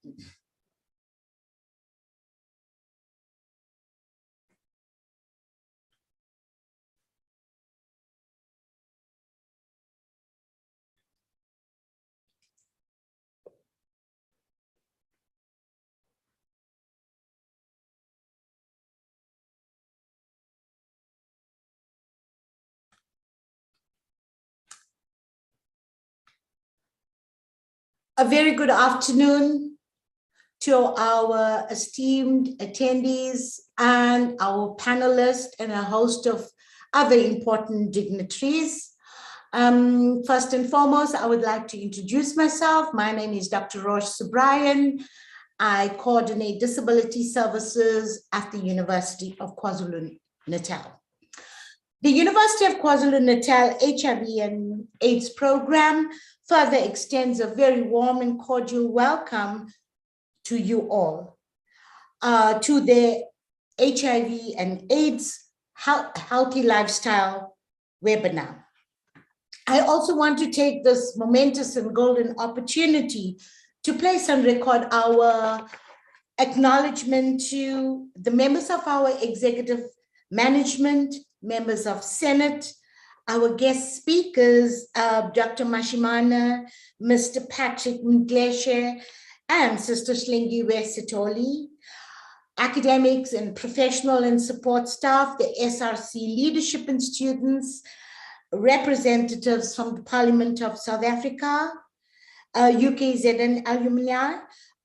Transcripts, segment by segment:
A very good afternoon to our esteemed attendees and our panelists and a host of other important dignitaries. First and foremost, I would like to introduce myself. My name is Dr. Rosh Subrayan. I coordinate disability services at the University of KwaZulu-Natal. The University of KwaZulu-Natal HIV and AIDS program further extends a very warm and cordial welcome to you all to the HIV and AIDS Healthy Lifestyle webinar. I also want to take this momentous and golden opportunity to place on record our acknowledgement to the members of our executive management, members of Senate, our guest speakers, Dr. Mashimani, Mr. Patrick Mdleshe, and Sister Slingiwe Sitoli, academics and professional and support staff, the SRC leadership and students, representatives from the Parliament of South Africa, UKZN alumni,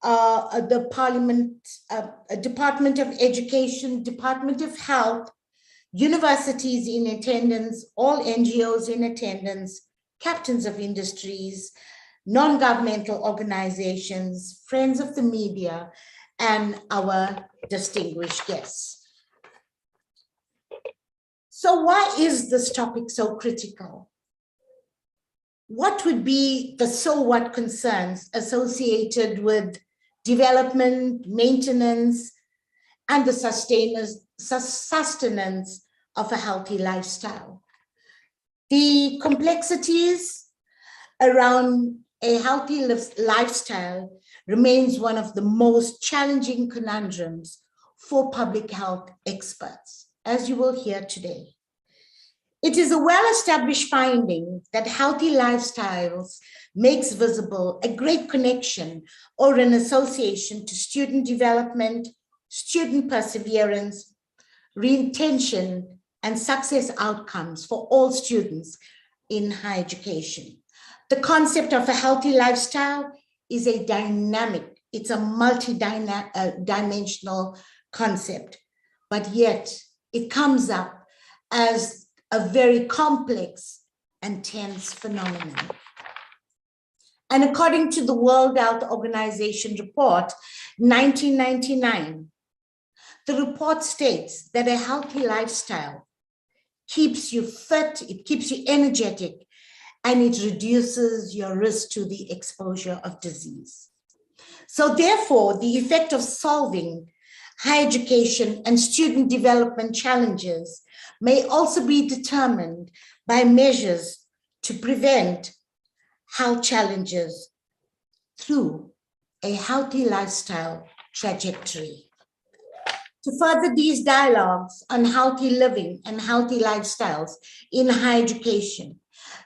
the Parliament, Department of Education, Department of Health, universities in attendance, all NGOs in attendance, captains of industries, non-governmental organizations, friends of the media, and our distinguished guests. So why is this topic so critical? What would be the so what concerns associated with development, maintenance, and the sustenance of a healthy lifestyle? The complexities around a healthy lifestyle remains one of the most challenging conundrums for public health experts, as you will hear today. It is a well-established finding that healthy lifestyles makes visible a great connection or an association to student development, student perseverance, retention, and success outcomes for all students in higher education. The concept of a healthy lifestyle is a dynamic, it's a multi-dimensional concept, but yet it comes up as a very complex and tense phenomenon. And according to the World Health Organization report, 1999, the report states that a healthy lifestyle keeps you fit, it keeps you energetic, and it reduces your risk to the exposure of disease. So therefore, the effect of solving higher education and student development challenges may also be determined by measures to prevent health challenges through a healthy lifestyle trajectory. To further these dialogues on healthy living and healthy lifestyles in higher education,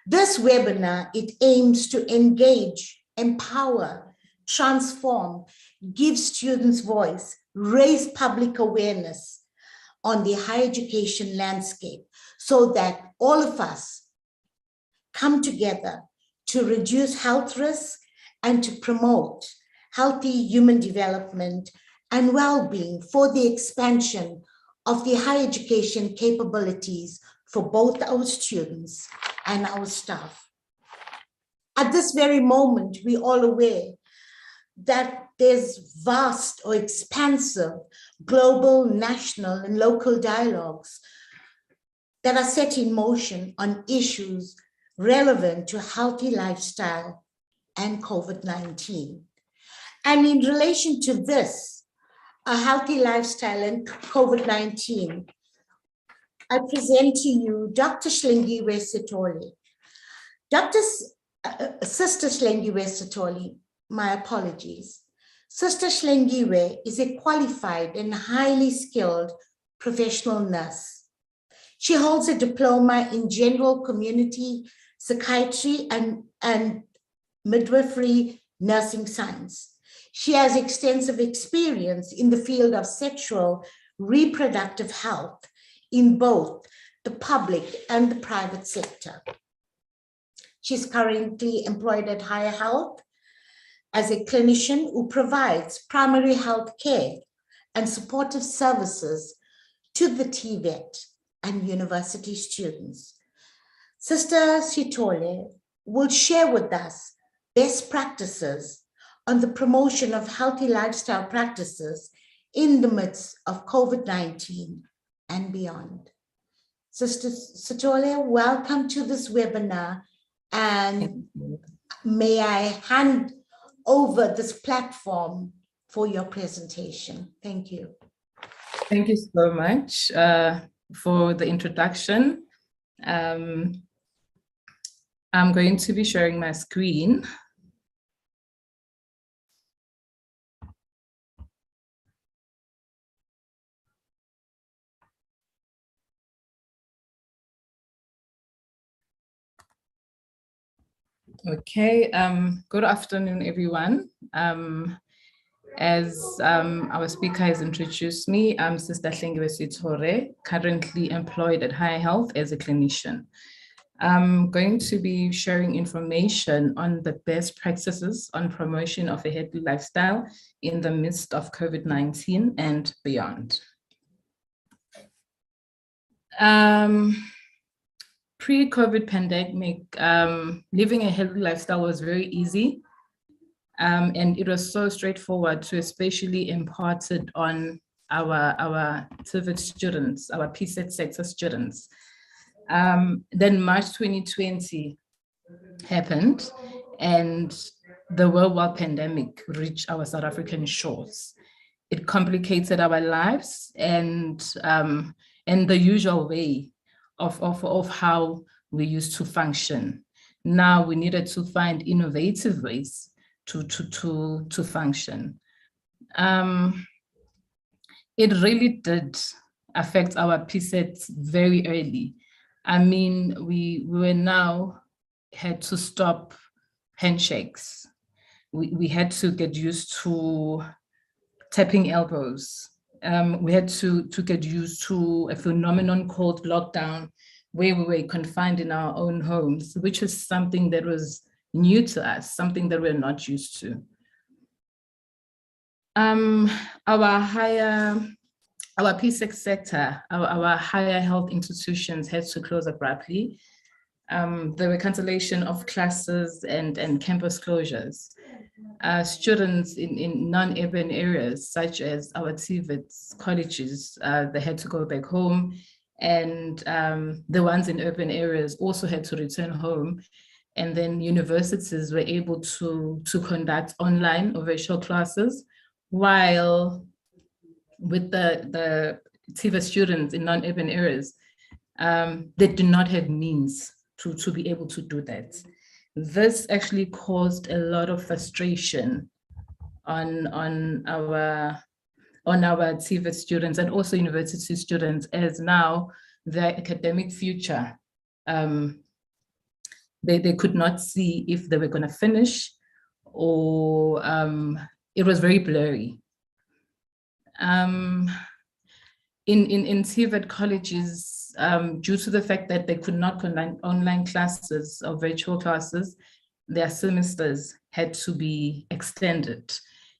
this webinar, it aims to engage, empower, transform, give students voice, raise public awareness on the higher education landscape so that all of us come together to reduce health risks and to promote healthy human development and well-being for the expansion of the higher education capabilities for both our students and our staff. At this very moment, we're all aware that there's vast or expansive global, national, and local dialogues that are set in motion on issues relevant to healthy lifestyle and COVID-19. And in relation to this, a healthy lifestyle and COVID-19, I present to you Dr. Slingiwe Sitoli. Sister Slingiwe Sitoli, my apologies. Sister Shlengiwe is a qualified and highly skilled professional nurse. She holds a diploma in general community psychiatry and midwifery nursing science. She has extensive experience in the field of sexual reproductive health in both the public and the private sector. She's currently employed at Higher Health as a clinician who provides primary health care and supportive services to the TVET and university students. Sister Sithole will share with us best practices on the promotion of healthy lifestyle practices in the midst of COVID-19 and beyond. Sister Sithole, welcome to this webinar, and may I hand over this platform for your presentation. Thank you. Thank you so much for the introduction. I'm going to be sharing my screen. Okay, good afternoon, everyone. As our speaker has introduced me, I'm Sister Hlengiwe Sithole, currently employed at Higher Health as a clinician. I'm going to be sharing information on the best practices on promotion of a healthy lifestyle in the midst of COVID-19 and beyond. Pre-COVID pandemic, living a healthy lifestyle was very easy. And it was so straightforward to especially impart it on our TVET students, our PSET sector students. Then March 2020 happened, and the worldwide pandemic reached our South African shores. It complicated our lives and the usual way of how we used to function. Now we needed to find innovative ways to function. It really did affect our PSETs very early. I mean, we now had to stop handshakes. We had to get used to tapping elbows. We had to get used to a phenomenon called lockdown, where we were confined in our own homes, which is something that was new to us, something that we're not used to. Our PSEC sector, our higher health institutions had to close abruptly. There were cancellation of classes and campus closures. Students in non-urban areas, such as our TVET colleges, they had to go back home, and the ones in urban areas also had to return home. And then universities were able to conduct online or virtual classes, while with the TVET students in non-urban areas, they did not have means to be able to do that. This actually caused a lot of frustration on our TVET students and also university students, as now their academic future, they could not see if they were going to finish, or it was very blurry. In TVET colleges, due to the fact that they could not conduct online classes or virtual classes, their semesters had to be extended,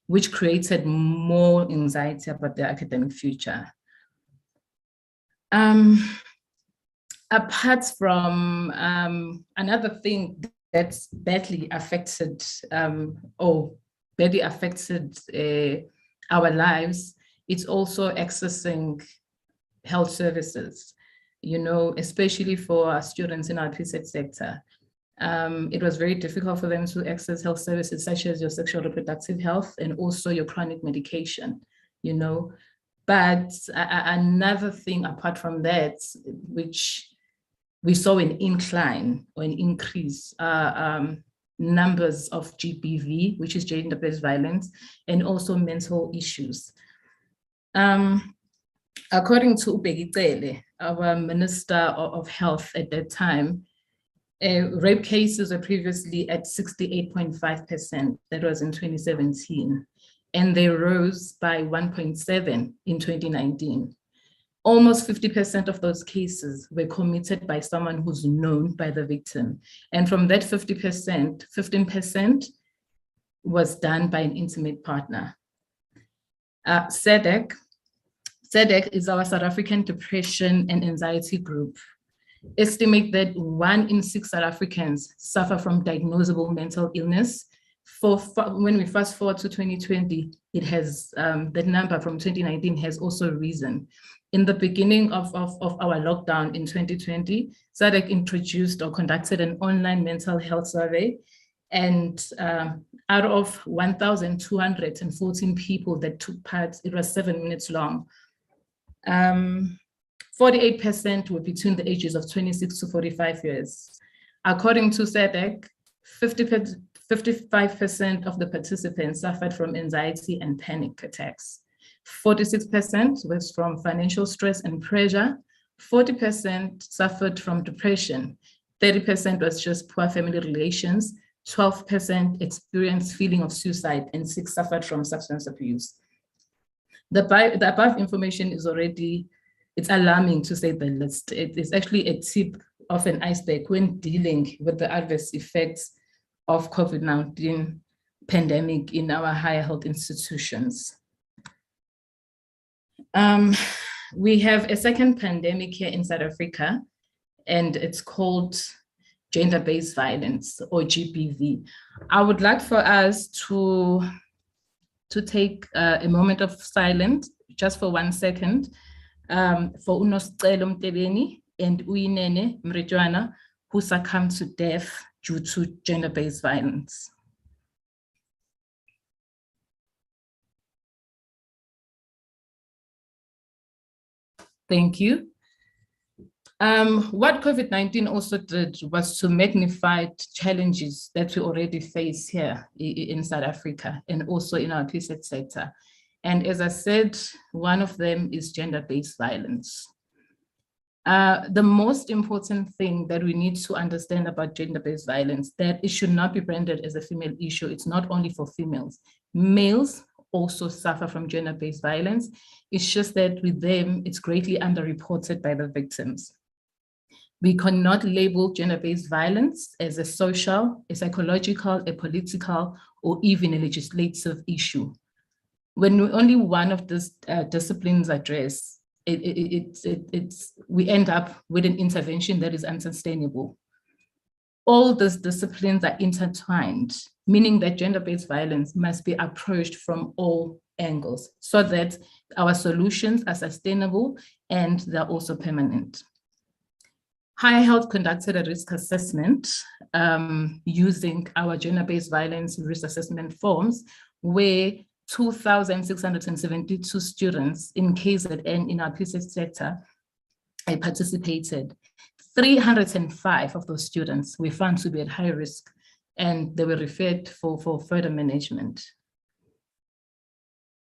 which created more anxiety about their academic future. Apart from another thing that's badly affected our lives, it's also accessing health services, especially for our students in our PSET sector. It was very difficult for them to access health services such as your sexual reproductive health and also your chronic medication, But another thing apart from that, which we saw an incline or an increase, numbers of GBV, which is gender-based violence, and also mental issues. According to Ubegicele, our Minister of Health at that time, rape cases were previously at 68.5%. That was in 2017. And they rose by 1.7 in 2019. Almost 50% of those cases were committed by someone who's known by the victim. And from that 50%, 15% was done by an intimate partner. SADC is our South African Depression and Anxiety Group. Estimate that 1 in 6 South Africans suffer from diagnosable mental illness. When we fast forward to 2020, it has, the number from 2019 has also risen. In the beginning of our lockdown in 2020, SADC introduced or conducted an online mental health survey. And out of 1,214 people that took part, it was 7 minutes long. 48% were between the ages of 26 to 45 years. According to SADC, 55% of the participants suffered from anxiety and panic attacks. 46% was from financial stress and pressure. 40% suffered from depression. 30% was just poor family relations. 12% experienced feeling of suicide, and 6% suffered from substance abuse. The above information is already, it's alarming to say the least. It is actually a tip of an iceberg when dealing with the adverse effects of COVID-19 pandemic in our higher health institutions. We have a second pandemic here in South Africa, and it's called gender-based violence, or GBV. I would like for us to take a moment of silence, just for 1 second, for Unosicelo Mtebeni and Uyinene Mrejwana, who succumbed to death due to gender-based violence. Thank you. What COVID-19 also did was to magnify challenges that we already face here in South Africa and also in our PSET sector. And as I said, one of them is gender-based violence. The most important thing that we need to understand about gender-based violence, that it should not be branded as a female issue. It's not only for females. Males also suffer from gender-based violence. It's just that with them, it's greatly underreported by the victims. We cannot label gender-based violence as a social, a psychological, a political, or even a legislative issue. When only one of these disciplines address, we end up with an intervention that is unsustainable. All these disciplines are intertwined, meaning that gender-based violence must be approached from all angles so that our solutions are sustainable and they're also permanent. Higher Health conducted a risk assessment using our gender-based violence risk assessment forms, where 2,672 students in KZN in our PSET sector participated. 305 of those students were found to be at high risk, and they were referred for further management.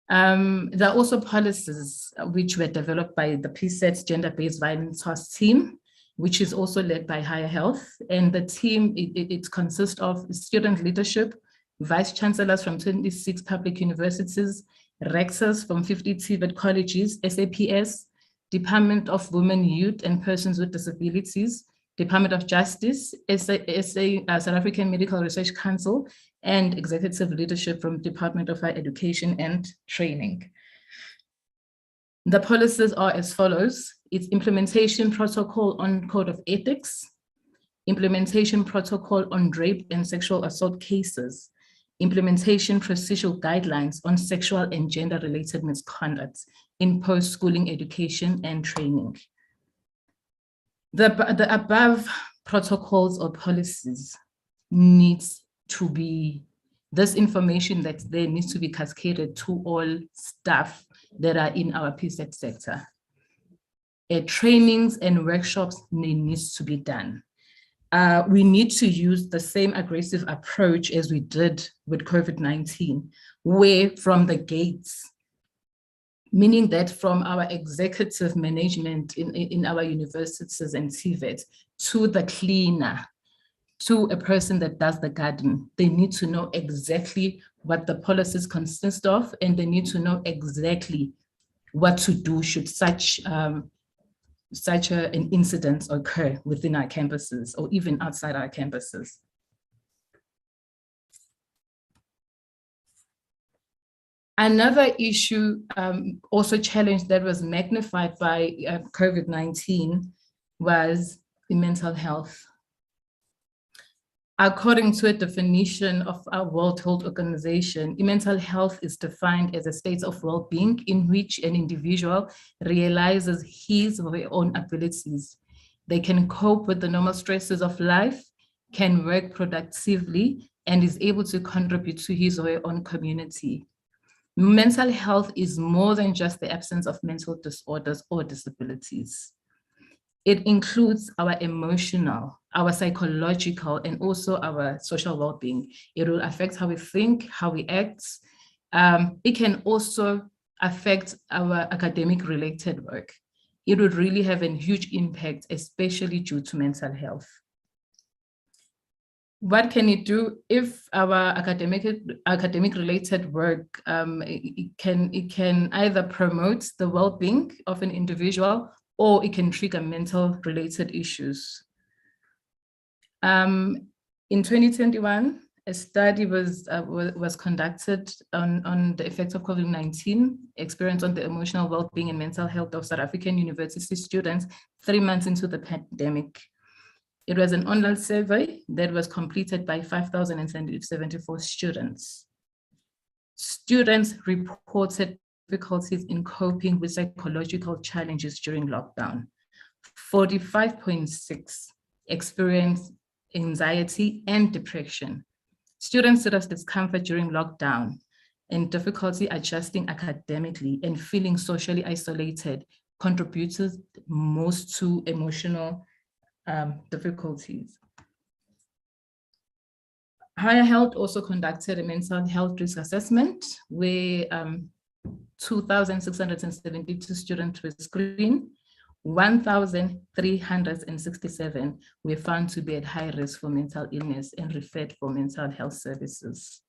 There are also policies which were developed by the PSET Gender-Based Violence Task Team, which is also led by Higher Health. And the team, it consists of student leadership, vice chancellors from 26 public universities, rectors from 50 TVET colleges, SAPS, Department of Women, Youth and Persons with Disabilities, Department of Justice, South African Medical Research Council, and executive leadership from Department of Higher Education and Training. The policies are as follows. It's implementation protocol on code of ethics, implementation protocol on rape and sexual assault cases, implementation procedural guidelines on sexual and gender-related misconduct in post-schooling education and training. The above protocols or policies needs to be, this information that's there needs to be cascaded to all staff that are in our PSET sector. Trainings and workshops needs to be done. we need to use the same aggressive approach as we did with COVID-19, where from the gates, meaning that from our executive management in our universities and TVET to the cleaner, to a person that does the garden, they need to know exactly what the policies consist of, and they need to know exactly what to do should such an incident occur within our campuses or even outside our campuses. Another issue, also challenge that was magnified by COVID-19 was the mental health. According to a definition of our World Health Organization, mental health is defined as a state of well-being in which an individual realizes his or her own abilities. They can cope with the normal stresses of life, can work productively, and is able to contribute to his or her own community. Mental health is more than just the absence of mental disorders or disabilities. It includes our emotional, our psychological, and also our social well-being. It will affect how we think, how we act. It can also affect our academic related work. It would really have a huge impact, especially due to mental health. What can it do if our academic related work, it can either promote the well-being of an individual, or it can trigger mental related issues. In 2021, a study was conducted on the effects of COVID-19 experience on the emotional well-being and mental health of South African university students 3 months into the pandemic. It was an online survey that was completed by 5,074 students. Students reported difficulties in coping with psychological challenges during lockdown. 45.6 experienced anxiety and depression. Students said of discomfort during lockdown and difficulty adjusting academically and feeling socially isolated contributed most to emotional difficulties. Higher Health also conducted a mental health risk assessment where 2,672 students were screened. 1,367 were found to be at high risk for mental illness and referred for mental health services.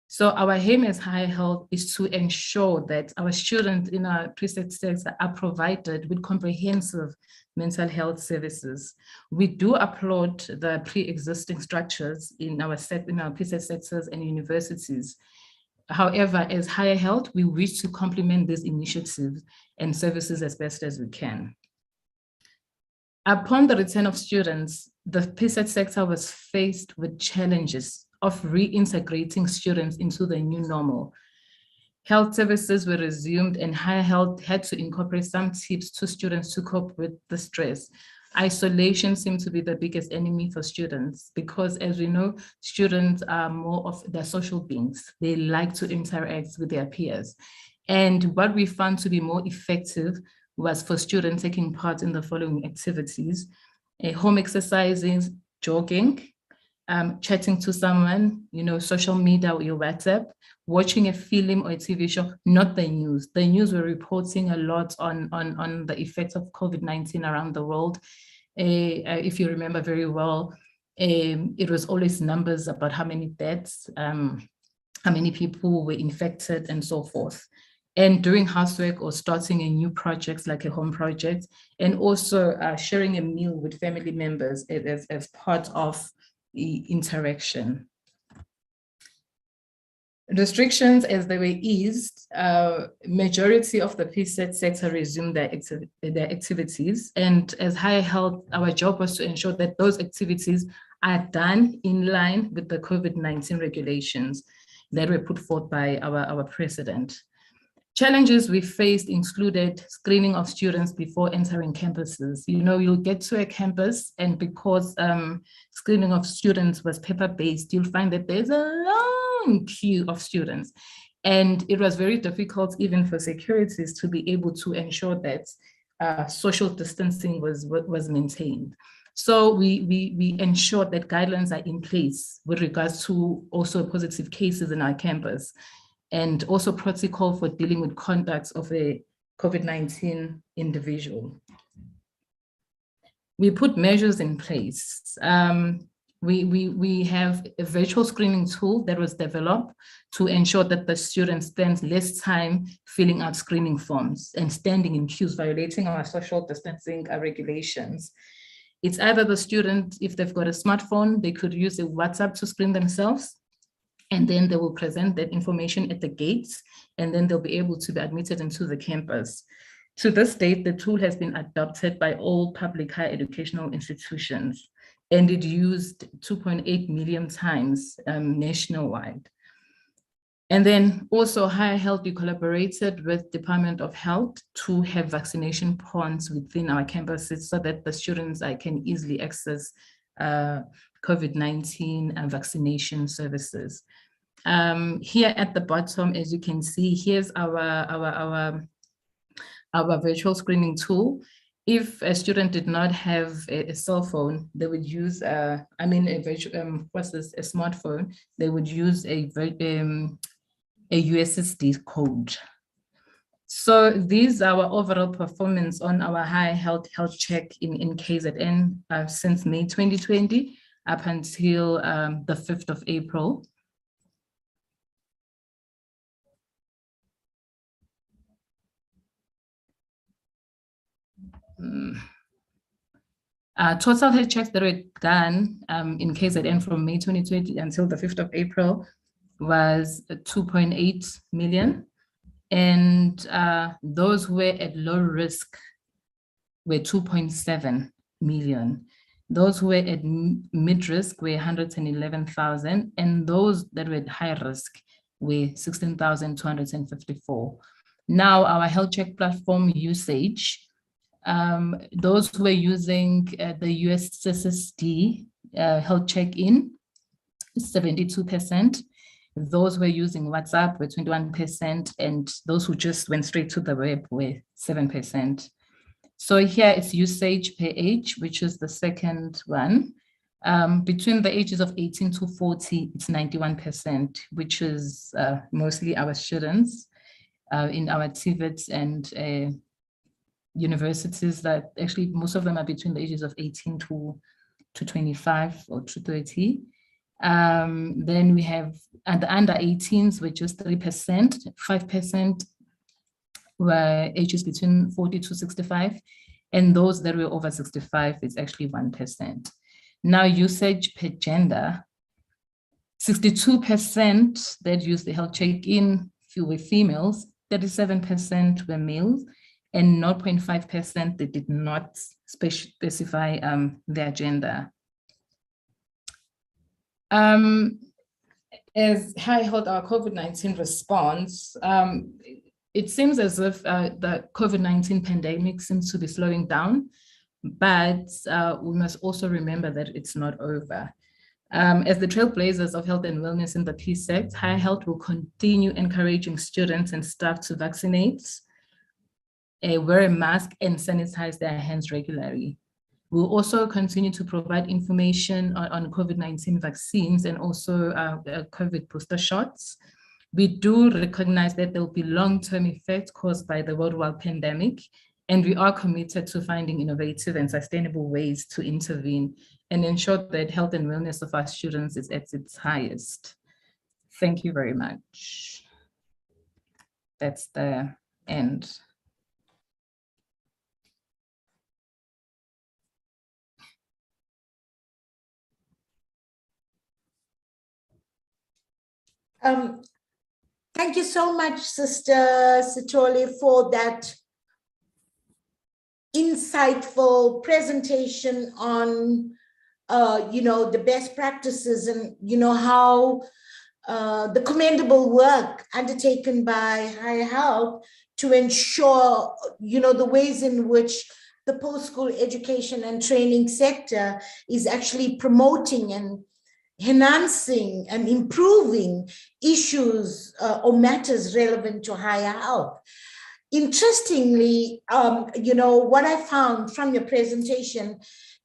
So our aim as Higher Health is to ensure that our students in our preset sector are provided with comprehensive mental health services. We do applaud the pre-existing structures in our preset sectors and universities. However, as Higher Health, we wish to complement these initiatives and services as best as we can. Upon the return of students, the PSET sector was faced with challenges of reintegrating students into the new normal. Health services were resumed and Higher Health had to incorporate some tips to students to cope with the stress. Isolation seemed to be the biggest enemy for students because, as we know, students are more of their social beings. They like to interact with their peers. And what we found to be more effective was for students taking part in the following activities: home exercises, jogging, chatting to someone, social media or your WhatsApp, watching a film or a TV show, not the news. The news were reporting a lot on the effects of COVID-19 around the world. If you remember very well, it was always numbers about how many deaths, how many people were infected and so forth. And doing housework or starting a new project like a home project, and also sharing a meal with family members as part of the interaction. Restrictions, as they were eased, majority of the PSET sector resumed their activities. And as Higher Health, our job was to ensure that those activities are done in line with the COVID-19 regulations that were put forth by our president. Challenges we faced included screening of students before entering campuses. You'll get to a campus, and because screening of students was paper-based, you'll find that there's a long queue of students. And it was very difficult even for securities to be able to ensure that social distancing was maintained. So we ensure that guidelines are in place with regards to also positive cases in our campus, and also protocol for dealing with contacts of a COVID-19 individual. We put measures in place. We have a virtual screening tool that was developed to ensure that the students spend less time filling out screening forms and standing in queues, violating our social distancing regulations. It's either the student, if they've got a smartphone, they could use a WhatsApp to screen themselves, and then they will present that information at the gates, and then they'll be able to be admitted into the campus. To this date, the tool has been adopted by all public higher educational institutions, and it used 2.8 million times nationwide. And then also Higher Health, we collaborated with Department of Health to have vaccination points within our campuses so that the students can easily access COVID-19 vaccination services. Here at the bottom, as you can see, here's our virtual screening tool. If a student did not have a cell phone, they would use a smartphone. They would use a USSD code. So these are our overall performance on our high health check in KZN since May 2020 up until the 5th of April. Total health checks that were done in KZN from May 2020 until the 5th of April was 2.8 million. And those who were at low risk were 2.7 million. Those who were at mid-risk were 111,000, and those that were at high risk were 16,254. Now our health check platform usage, those who were using the USSD health check-in, 72%. Those who were using WhatsApp were 21%, and those who just went straight to the web were 7%. So here it's usage per age, which is the second one. Between the ages of 18 to 40, it's 91%, which is mostly our students in our TVETs and universities that actually most of them are between the ages of 18 to 25 or to 30. Then we have the under 18s, which is 3%, 5% were ages between 40 to 65, and those that were over 65 is actually 1%. Now usage per gender, 62% that used the health check-in were females, 37% were males, and 0.5% they did not specify their gender. As High Health, our COVID-19 response, it seems as if the COVID-19 pandemic seems to be slowing down, but we must also remember that it's not over. As the trailblazers of health and wellness in the PSEC, High Health will continue encouraging students and staff to vaccinate, wear a mask, and sanitize their hands regularly. We'll also continue to provide information on COVID-19 vaccines and also COVID booster shots. We do recognize that there will be long-term effects caused by the worldwide pandemic, and we are committed to finding innovative and sustainable ways to intervene and ensure that health and wellness of our students is at its highest. Thank you very much. That's the end. Thank you so much, Sister Sithole, for that insightful presentation on, the best practices and, how the commendable work undertaken by Higher Health to ensure, the ways in which the post-school education and training sector is actually promoting and enhancing and improving issues or matters relevant to higher health. Interestingly, what I found from your presentation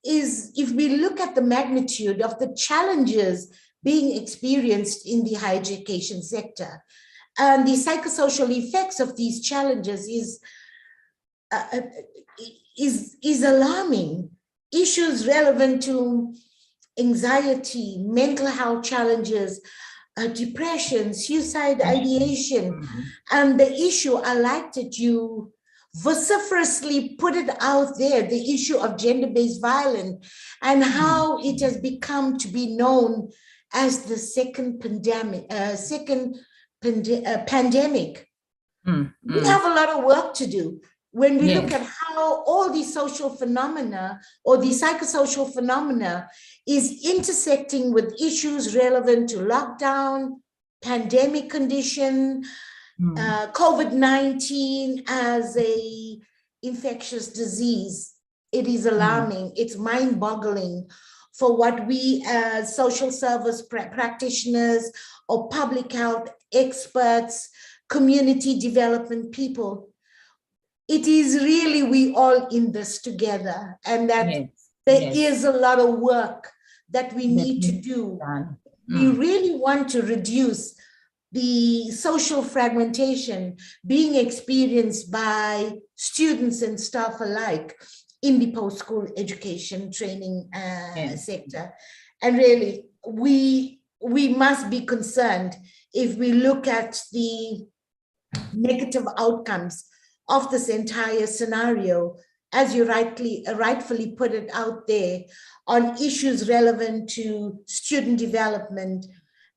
is if we look at the magnitude of the challenges being experienced in the higher education sector, and the psychosocial effects of these challenges is alarming. Issues relevant to anxiety, mental health challenges, depression, suicide ideation, and the issue, I like that you vociferously put it out there, the issue of gender-based violence and how it has become to be known as the second pandemic. We have a lot of work to do when we look at how all these social phenomena or the psychosocial phenomena is intersecting with issues relevant to lockdown, pandemic condition, COVID-19 as a infectious disease. It is alarming. It's mind-boggling for what we as social service practitioners or public health experts, community development people, it is really we all in this together, and that there is a lot of work that we need to do. We really want to reduce the social fragmentation being experienced by students and staff alike in the post-school education training sector. And really, we must be concerned if we look at the negative outcomes of this entire scenario, as you rightfully put it out there, on issues relevant to student development,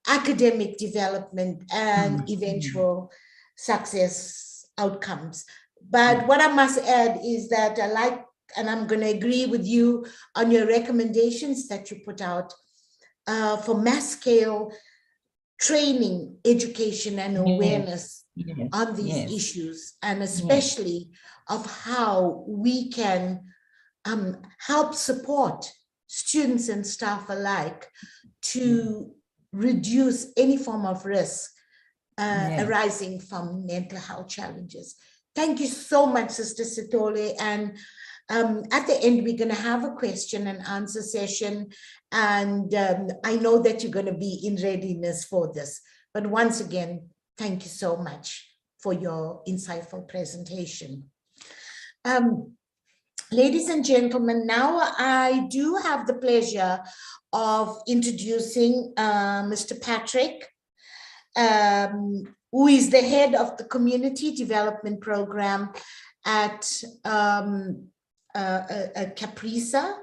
academic development, and eventual success outcomes. But what I must add is that I like, and I'm going to agree with you on your recommendations that you put out for mass scale training, education, and awareness on these issues, and especially of how we can help support students and staff alike to reduce any form of risk arising from mental health challenges. Thank you so much, Sister Sithole. And at the end, we're going to have a question and answer session. And I know that you're going to be in readiness for this. But once again, thank you so much for your insightful presentation. Ladies and gentlemen, now I do have the pleasure of introducing Mr. Patrick, who is the head of the Community Development Program at CAPRISA.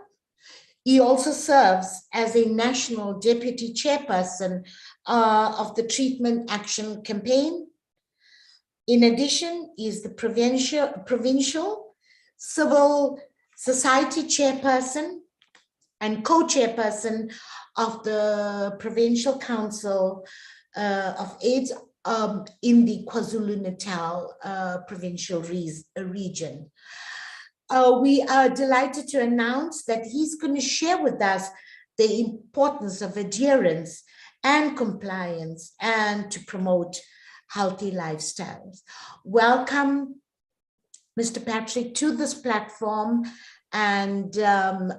He also serves as a national deputy chairperson of the Treatment Action Campaign. In addition, he is the provincial civil society chairperson and co-chairperson of the Provincial Council of AIDS in the KwaZulu-Natal provincial region. We are delighted to announce that he's going to share with us the importance of adherence and compliance and to promote healthy lifestyles. Welcome, Mr. Patrick, to this platform. And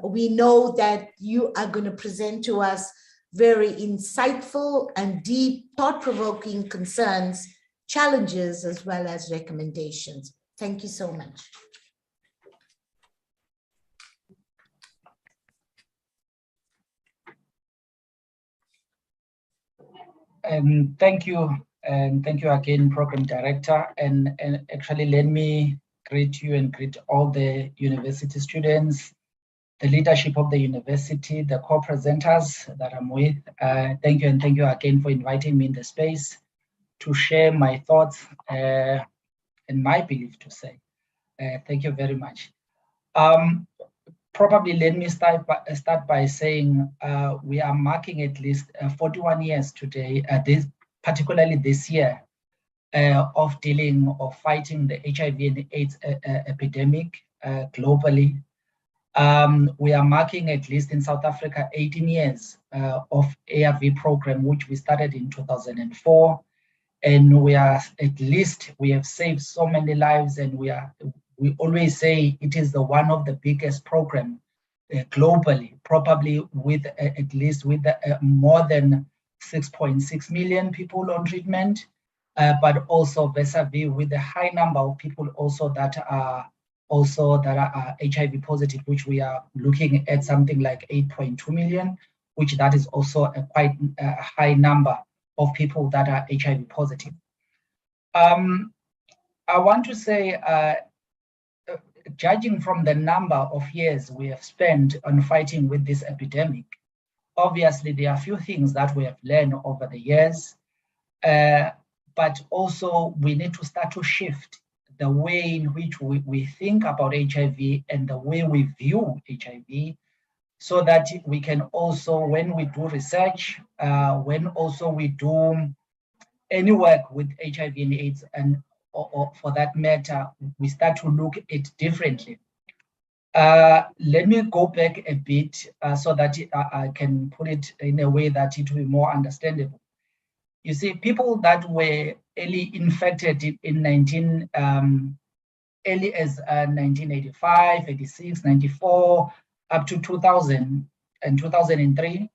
we know that you are going to present to us very insightful and deep, thought-provoking concerns, challenges, as well as recommendations. Thank you so much. Thank you, and thank you again, Program Director. And actually, let me greet you and greet all the university students, the leadership of the university, the co-presenters that I'm with. Thank you, and thank you again for inviting me in the space to share my thoughts and my belief to say. Thank you very much. Probably let me start by saying we are marking at least 41 years today, particularly this year, of dealing or fighting the HIV and AIDS epidemic globally. We are marking at least in South Africa 18 years of ARV program, which we started in 2004. And we have saved so many lives, and we always say it is one of the biggest program globally, probably with at least with more than 6.6 million people on treatment, but also vis-a-vis with a high number of people also that are HIV positive, which we are looking at something like 8.2 million, which that is also a quite high number of people that are HIV positive. I want to say, judging from the number of years we have spent on fighting with this epidemic, obviously there are a few things that we have learned over the years, but also we need to start to shift the way in which we think about HIV and the way we view HIV, so that we can also, when we do research, when also we do any work with HIV and AIDS, and or for that matter, we start to look at it differently. Let me go back a bit so that I can put it in a way that it will be more understandable. You see, people that were early infected in early as 1985, 86, 94, up to 2000 and 2003,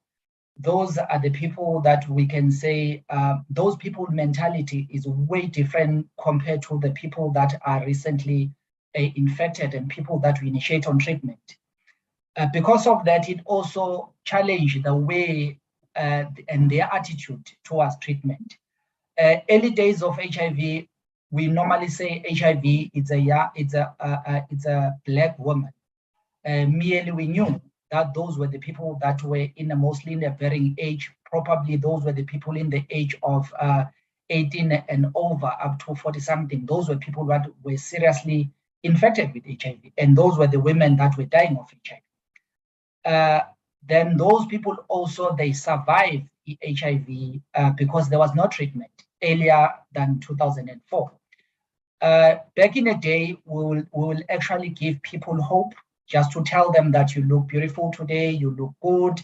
those are the people that we can say, those people's mentality is way different compared to the people that are recently infected and people that we initiate on treatment. Because of that, it also challenged the way and their attitude towards treatment. Early days of HIV, we normally say HIV it's a Black woman. Merely we knew that those were the people that were mostly in the bearing age. Probably those were the people in the age of 18 and over, up to 40 something. Those were people that were seriously infected with HIV, and those were the women that were dying of HIV. Then those people also, they survived HIV because there was no treatment earlier than 2004. Back in the day, we will actually give people hope, just to tell them that you look beautiful today, you look good,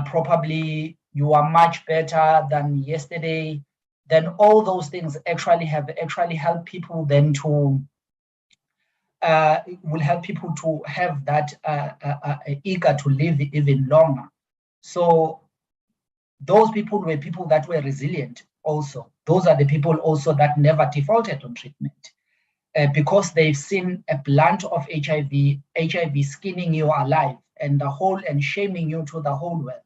probably you are much better than yesterday. Then all those things actually helped people then to will help people to have that eager to live even longer. So those people were people that were resilient also. Those are the people also that never defaulted on treatment because they've seen a blunt of HIV skinning you alive and shaming you to the whole world.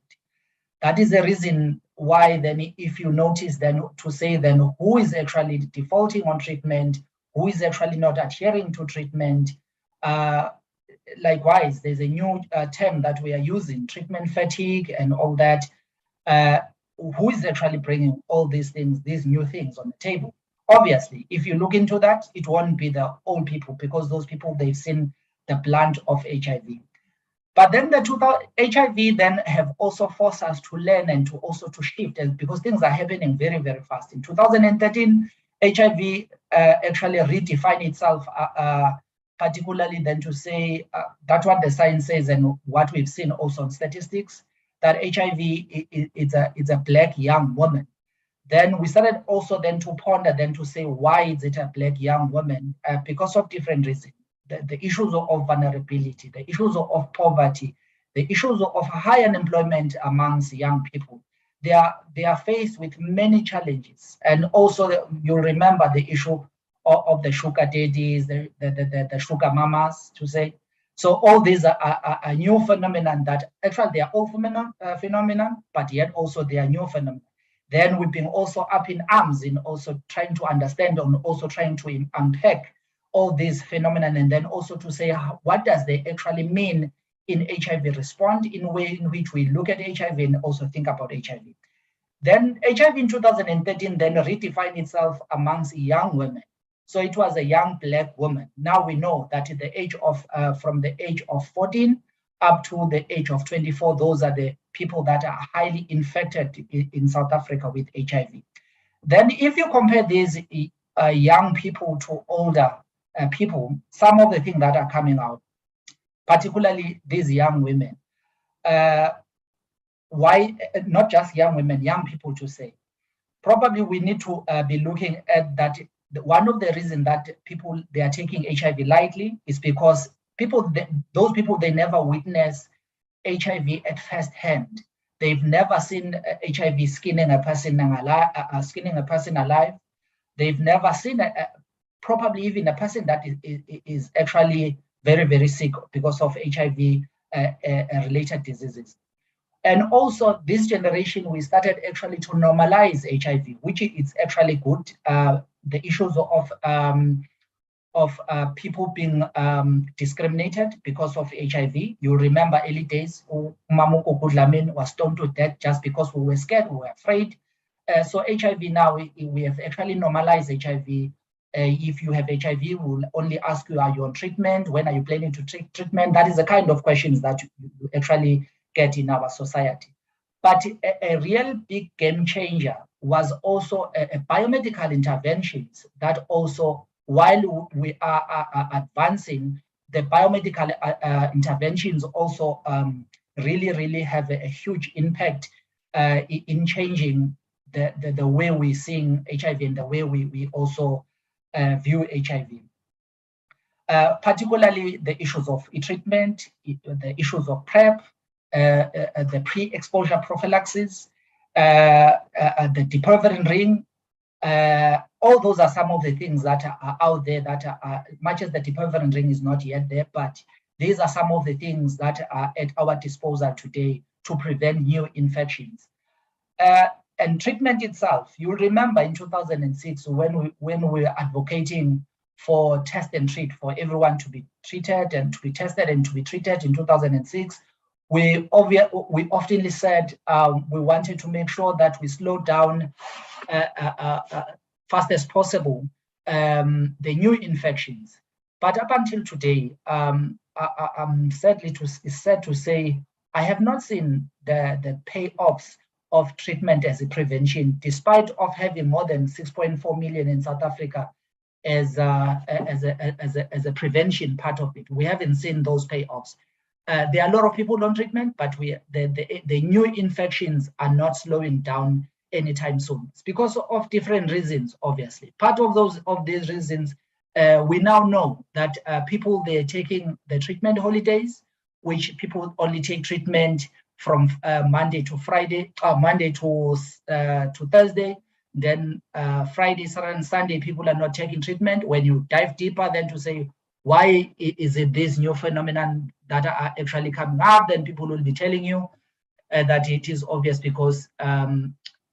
That is the reason why then, if you notice, then to say then who is actually defaulting on treatment, who is actually not adhering to treatment. Likewise, there's a new term that we are using, treatment fatigue and all that. Who is actually bringing all these things, these new things on the table? Obviously, if you look into that, it won't be the old people, because those people, they've seen the blunt of HIV. But then HIV then have also forced us to learn and to also to shift, because things are happening very, very fast. In 2013, HIV actually redefined itself, particularly then to say that's what the science says and what we've seen also in statistics, that HIV is a Black young woman. Then we started also then to ponder then to say, why is it a Black young woman? Because of different reasons. The issues of vulnerability, the issues of poverty, the issues of high unemployment amongst young people. They are faced with many challenges. And also you'll remember the issue of the sugar daddies, the sugar mamas, to say. So all these are a new phenomenon that actually they are old phenomenon, but yet also they are new phenomenon. Then we've been also up in arms in also trying to understand and also trying to unpack all these phenomena, and then also to say, what does they actually mean in HIV response, in a way in which we look at HIV and also think about HIV. Then HIV in 2013 then redefined itself amongst young women. So it was a young Black woman. Now we know that at the age of, from the age of 14 up to the age of 24, those are the people that are highly infected in South Africa with HIV. Then if you compare these young people to older people, some of the things that are coming out, particularly these young women, why not just young women, young people to say, probably we need to be looking at that. One of the reasons that people, they are taking HIV lightly is because those people, they never witness HIV at first hand. They've never seen HIV skinning a person alive. They've never seen probably even a person that is actually very, very sick because of HIV related diseases. And also this generation, we started actually to normalize HIV, which is actually good. The issues of people being discriminated because of HIV. You remember early days, Mamuko Kudlamin was stoned to death just because we were scared, we were afraid. So HIV now, we have actually normalized HIV. If you have HIV, we'll only ask you, are you on treatment? When are you planning to take treatment? That is the kind of questions that you actually get in our society. But a real big game changer was also a biomedical interventions that also, while we are advancing, the biomedical interventions also really have a huge impact in changing the way we see HIV and the way we also view HIV. Particularly the issues of treatment, the issues of PrEP, the pre-exposure prophylaxis, the depervering ring. All those are some of the things that are out there that are, much as the depervering ring is not yet there, but these are some of the things that are at our disposal today to prevent new infections. And treatment itself, you remember in 2006 when we were advocating for test and treat, for everyone to be treated and to be tested and to be treated in 2006, we often said we wanted to make sure that we slow down fast as possible the new infections. But up until today, I'm sad to say I have not seen the payoffs of treatment as a prevention, despite of having more than 6.4 million in South Africa as a prevention part of it. We haven't seen those payoffs. There are a lot of people on treatment, but the new infections are not slowing down anytime soon. It's because of different reasons, obviously. Part of these reasons, we now know that people, they're taking the treatment holidays, which people only take treatment from Monday to Friday, Monday to Thursday. Then Friday, Saturday, and Sunday, people are not taking treatment. When you dive deeper, then to say, why is it this new phenomenon that are actually coming up? Then people will be telling you that it is obvious because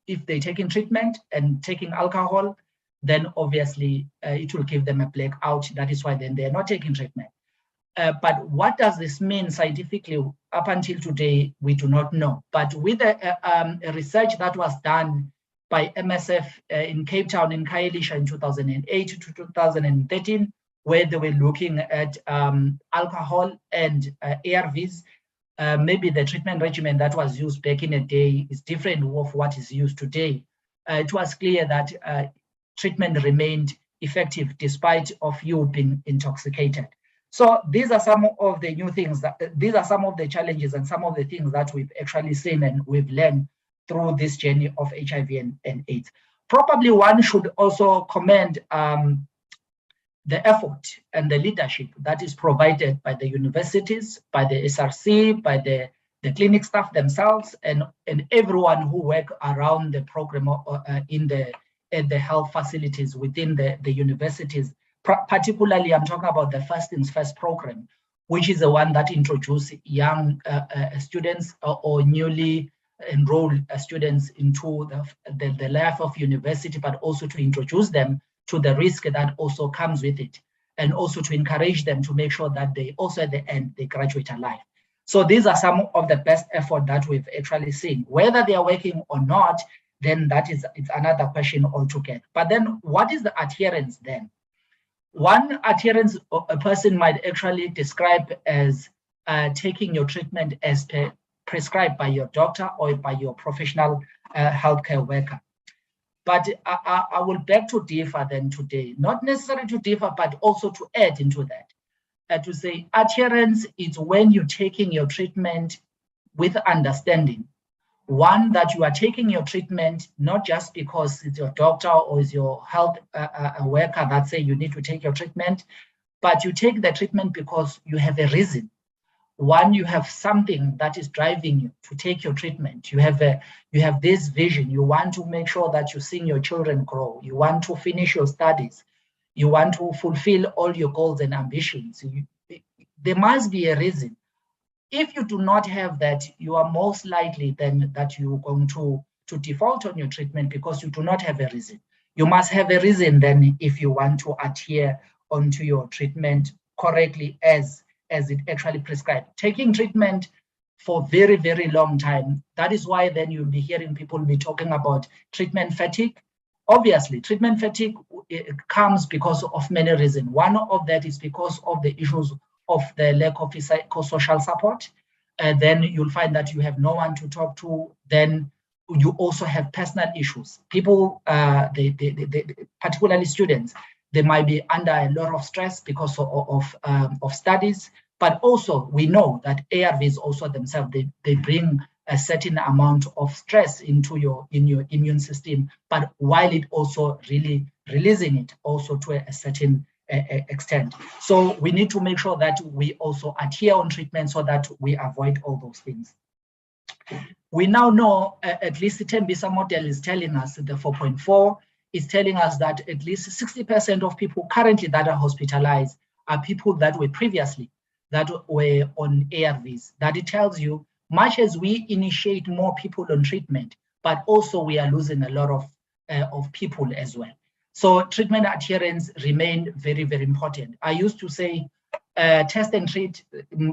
if they're taking treatment and taking alcohol, then obviously it will give them a blackout. That is why then they're not taking treatment. But what does this mean scientifically? Up until today, we do not know. But with a research that was done by MSF in Cape Town, in Khayelitsha in 2008 to 2013, where they were looking at alcohol and ARVs, maybe the treatment regimen that was used back in the day is different of what is used today. It was clear that treatment remained effective despite of you being intoxicated. So these are some of the new things, these are some of the challenges and some of the things that we've actually seen and we've learned through this journey of HIV and AIDS. Probably one should also commend the effort and the leadership that is provided by the universities, by the SRC, by the clinic staff themselves, and everyone who work around the program in the health facilities within the universities. Particularly, I'm talking about the First Things First program, which is the one that introduces young students or newly enrolled students into the life of university, but also to introduce them to the risk that also comes with it, and also to encourage them to make sure that they also at the end, they graduate alive. So these are some of the best effort that we've actually seen. Whether they are working or not, then it's another question altogether. But then what is the adherence then? One adherence a person might actually describe as taking your treatment as prescribed by your doctor or by your professional healthcare worker. But I will beg to differ then today, not necessarily to differ, but also to add into that, to say adherence is when you're taking your treatment with understanding. One, that you are taking your treatment not just because it's your doctor or is your health worker that say you need to take your treatment, but you take the treatment because you have a reason. One, you have something that is driving you to take your treatment. You have this vision. You want to make sure that you're seeing your children grow. You want to finish your studies. You want to fulfill all your goals and ambitions. There must be a reason. If you do not have that, you are most likely then that you're going to default on your treatment because you do not have a reason. You must have a reason then if you want to adhere onto your treatment correctly as it actually prescribed. Taking treatment for very, very long time, that is why then you'll be hearing people be talking about treatment fatigue. Obviously, treatment fatigue comes because of many reasons. One of that is because of the issues of the lack of psychosocial support. Then you'll find that you have no one to talk to. Then you also have personal issues. People, particularly students, they might be under a lot of stress because of studies, but also we know that ARVs also themselves, they bring a certain amount of stress into your immune system, but while it also really releasing it also to a certain extent. So we need to make sure that we also adhere on treatment so that we avoid all those things. We now know, at least the Tembisa model is telling us, the 4.4 is telling us that at least 60% of people currently that are hospitalized are people that were previously that were on ARVs. That it tells you, much as we initiate more people on treatment, but also we are losing a lot of people as well. So treatment adherence remain very, very important. I used to say, test and treat,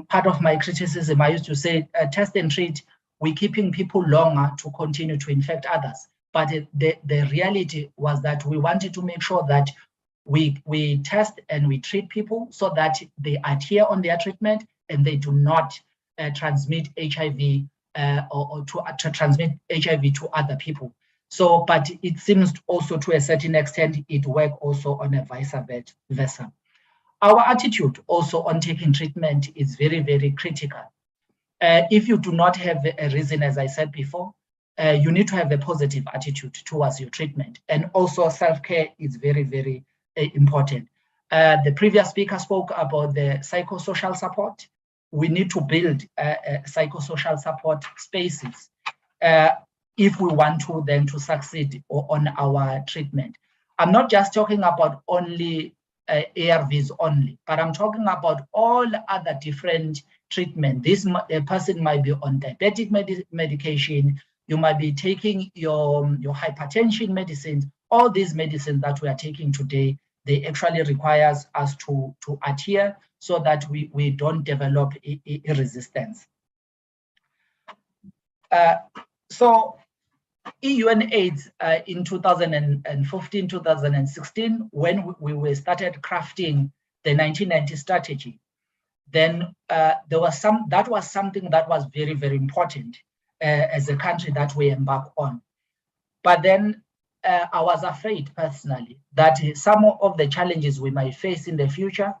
part of my criticism, I used to say, test and treat, we're keeping people longer to continue to infect others. But the reality was that we wanted to make sure that we test and we treat people so that they adhere on their treatment and they do not transmit HIV or to transmit HIV to other people. So, but it seems also to a certain extent, it works also on a vice versa. Our attitude also on taking treatment is very, very critical. If you do not have a reason, as I said before, you need to have a positive attitude towards your treatment. And also self-care is very, very important. The previous speaker spoke about the psychosocial support. We need to build psychosocial support spaces if we want to then to succeed on our treatment. I'm not just talking about only ARVs only, but I'm talking about all other different treatment. This person might be on diabetic medication. You might be taking your hypertension medicines. All these medicines that we are taking today, they actually requires us to adhere so that we don't develop a resistance. So EU and AIDS in 2015, 2016, when we started crafting the 1990 strategy, then there was that was something that was very, very important as a country that we embark on. But then I was afraid personally that some of the challenges we might face in the future,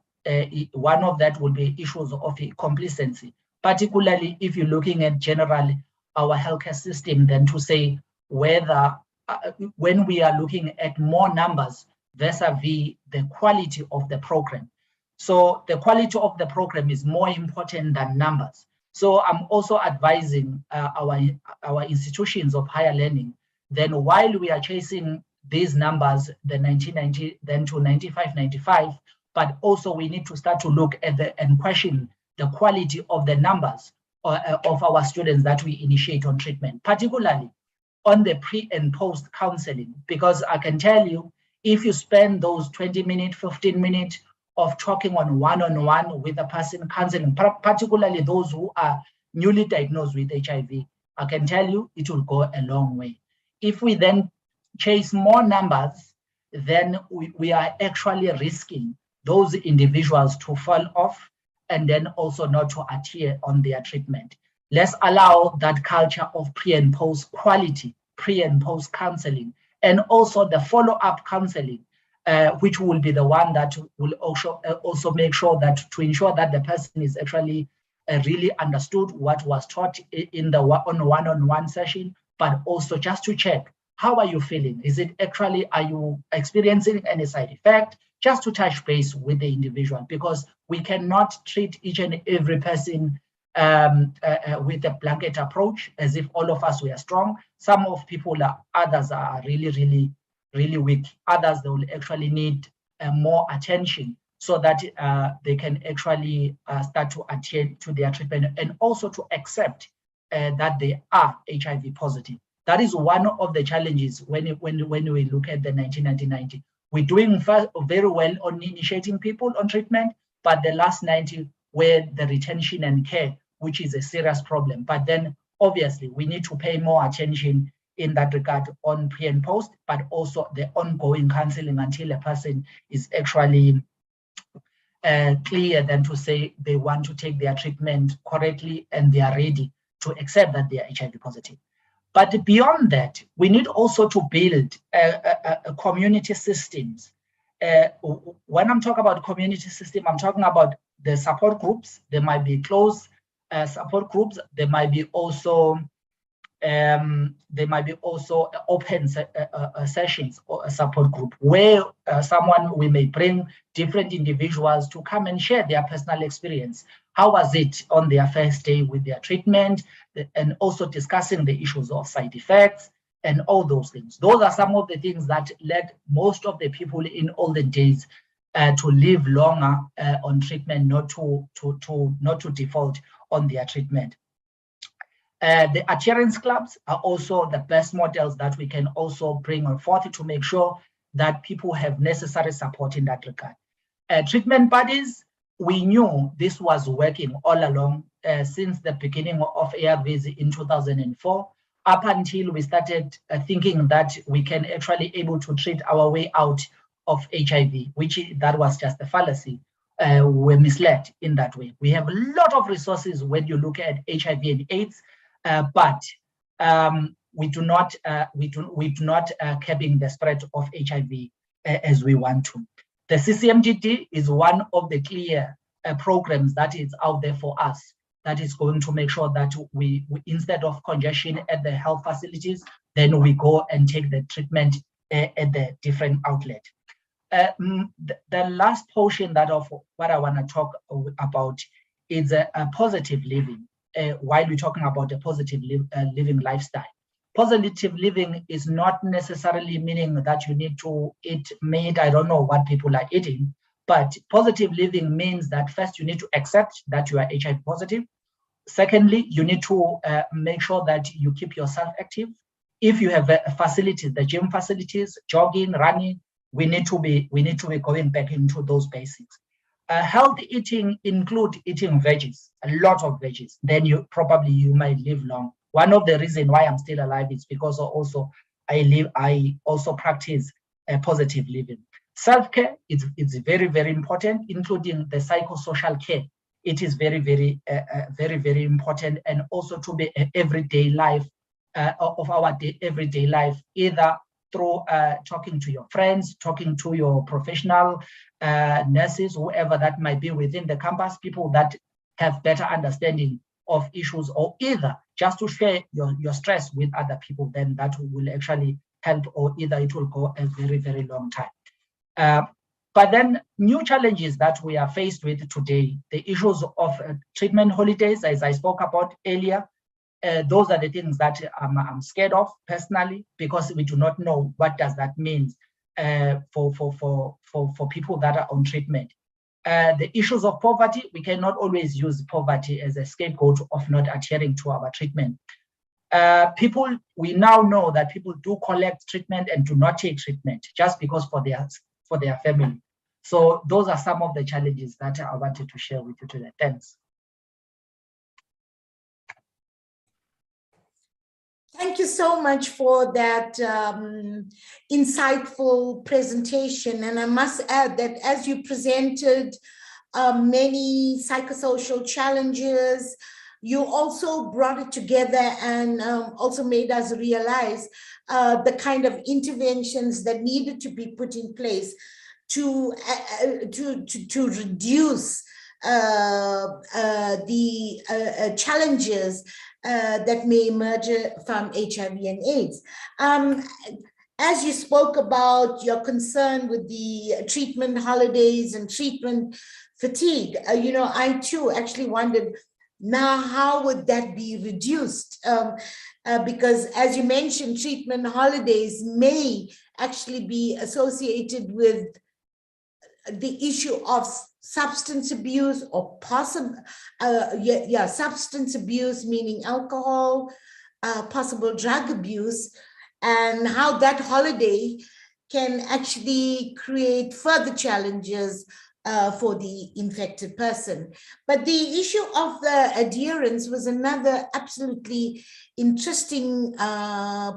one of that will be issues of complacency, particularly if you're looking at generally our healthcare system, then to say whether when we are looking at more numbers vis-a-vis the quality of the program. So the quality of the program is more important than numbers. So I'm also advising our institutions of higher learning, then while we are chasing these numbers, the 1990, then to 95, 95, but also we need to start to look at and question the quality of the numbers of our students that we initiate on treatment, particularly on the pre and post counseling, because I can tell you, if you spend those 20 minutes, 15 minutes of talking on one-on-one with a person counseling, particularly those who are newly diagnosed with HIV, I can tell you it will go a long way. If we then chase more numbers, then we are actually risking those individuals to fall off and then also not to adhere on their treatment. Let's allow that culture of pre and post quality, pre and post counseling, and also the follow-up counseling, which will be the one that will also make sure that to ensure that the person is actually really understood what was taught in the one-on-one session, but also just to check, how are you feeling? Is it actually, are you experiencing any side effect? just to touch base with the individual, because we cannot treat each and every person with a blanket approach as if all of us were strong. Some of people others are really weak. Others, they will actually need more attention so that they can actually start to attend to their treatment and also to accept that they are HIV positive. That is one of the challenges when we look at the 1990. We're doing very well on initiating people on treatment, but the last 90 were the retention and care, which is a serious problem. But then obviously we need to pay more attention in that regard on pre and post, but also the ongoing counseling until a person is actually clear than to say they want to take their treatment correctly and they are ready to accept that they are HIV positive. But beyond that, we need also to build community systems. When I'm talking about community system, I'm talking about the support groups. There might be close support groups. There might be also open sessions or a support group where we may bring different individuals to come and share their personal experience. How was it on their first day with their treatment, and also discussing the issues of side effects and all those things. Those are some of the things that led most of the people in olden days to live longer on treatment, not to default on their treatment. The adherence clubs are also the best models that we can also bring forth to make sure that people have necessary support in that regard. Treatment buddies, we knew this was working all along since the beginning of ARVs in 2004, up until we started thinking that we can actually able to treat our way out of HIV, that was just a fallacy. We're misled in that way. We have a lot of resources when you look at HIV and AIDS, but we do not curbing the spread of HIV as we want to. The CCMGD is one of the clear programs that is out there for us, that is going to make sure that we instead of congestion at the health facilities, then we go and take the treatment at the different outlet. The last portion that of what I want to talk about is a positive living. While we're talking about a positive living lifestyle. Positive living is not necessarily meaning that you need to eat meat. I don't know what people are eating, but positive living means that first you need to accept that you are HIV positive. Secondly, you need to make sure that you keep yourself active. If you have facilities, the gym facilities, jogging, running, we need to be going back into those basics. Healthy eating include eating veggies, a lot of veggies. Then you might live long. One of the reasons why I'm still alive is because I also practice positive living. Self-care is very, very important, including the psychosocial care. It is very, very important, and also to be an everyday life of our everyday life, either through talking to your friends, talking to your professional nurses, whoever that might be within the campus, people that have better understanding of issues, or either just to share your stress with other people, then that will actually help, or either it will go a very, very long time. But then new challenges that we are faced with today, the issues of treatment holidays, as I spoke about earlier, those are the things that I'm scared of personally, because we do not know what does that mean for people that are on treatment. The issues of poverty, we cannot always use poverty as a scapegoat of not adhering to our treatment. We now know that people do collect treatment and do not take treatment just because for their family. So those are some of the challenges that I wanted to share with you today. Thanks. Thank you so much for that insightful presentation. And I must add that as you presented many psychosocial challenges, you also brought it together and also made us realize the kind of interventions that needed to be put in place to reduce the challenges that may emerge from HIV and AIDS. as you spoke about your concern with the treatment holidays and treatment fatigue, I too actually wondered, now how would that be reduced? Because as you mentioned, treatment holidays may actually be associated with the issue of substance abuse or substance abuse, meaning alcohol, possible drug abuse, and how that holiday can actually create further challenges for the infected person. But the issue of the adherence was another absolutely interesting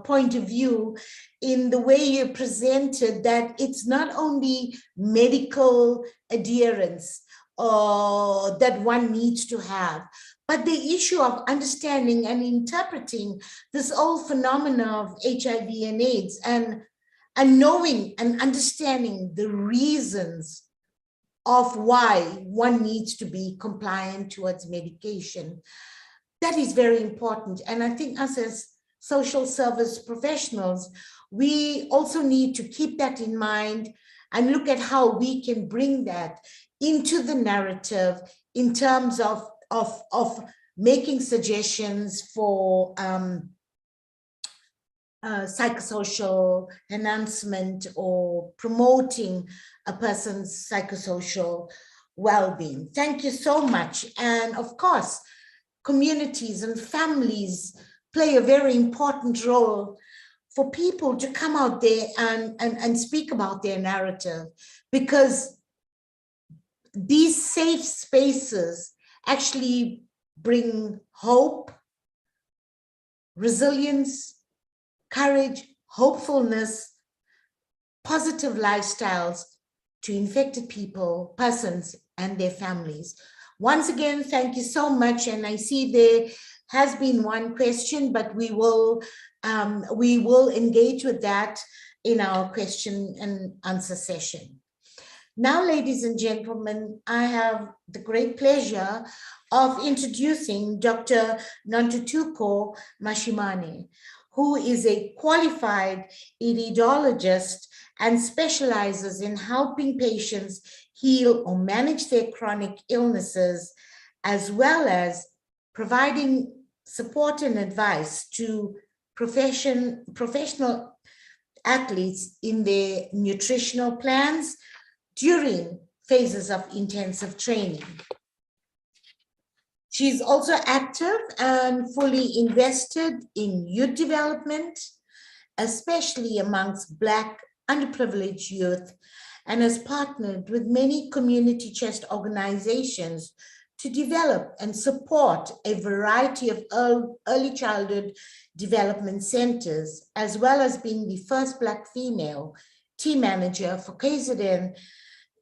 point of view in the way you presented that it's not only medical adherence that one needs to have, but the issue of understanding and interpreting this whole phenomena of HIV and AIDS and knowing and understanding the reasons of why one needs to be compliant towards medication. That is very important. And I think us as social service professionals, we also need to keep that in mind and look at how we can bring that into the narrative in terms of making suggestions for psychosocial enhancement or promoting a person's psychosocial well-being. Thank you so much. And of course, communities and families play a very important role for people to come out there and speak about their narrative, because these safe spaces actually bring hope, resilience, courage, hopefulness, positive lifestyles to infected people, persons, and their families. Once again, thank you so much. And I see there has been one question, but we will engage with that in our question and answer session. Now, ladies and gentlemen, I have the great pleasure of introducing Dr. Nontuthuko Mashimani, who is a qualified iridologist and specializes in helping patients heal or manage their chronic illnesses, as well as providing support and advice to professional athletes in their nutritional plans during phases of intensive training. She's also active and fully invested in youth development, especially amongst Black underprivileged youth, and has partnered with many community chest organizations to develop and support a variety of early childhood development centers, as well as being the first Black female team manager for KZN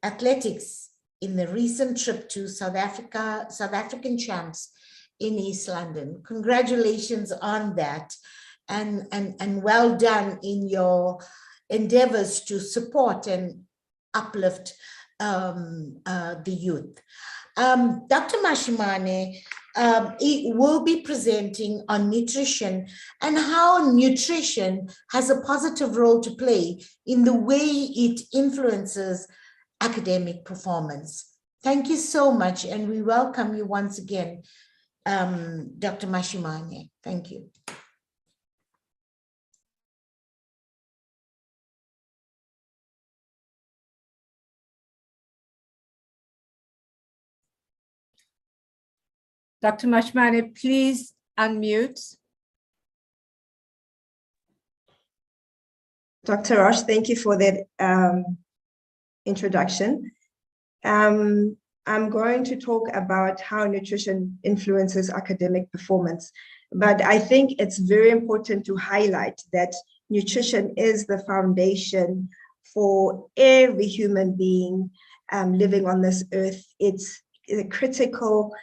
athletics in the recent trip to South African champs in East London. Congratulations on that, and well done in your endeavors to support and uplift the youth. Dr. Mashimani will be presenting on nutrition and how nutrition has a positive role to play in the way it influences academic performance. Thank you so much, and we welcome you once again, Dr. Mashimani. Thank you. Dr. Mashimani, please unmute. Dr. Rosh, thank you for that introduction. I'm going to talk about how nutrition influences academic performance, but I think it's very important to highlight that nutrition is the foundation for every human being living on this earth. It's a critical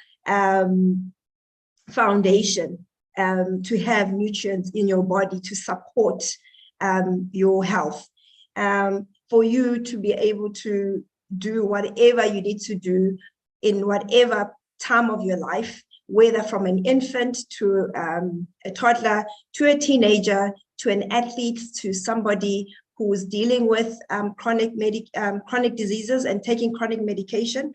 foundation to have nutrients in your body to support your health. For you to be able to do whatever you need to do in whatever time of your life, whether from an infant to a toddler, to a teenager, to an athlete, to somebody who is dealing with chronic diseases and taking chronic medication,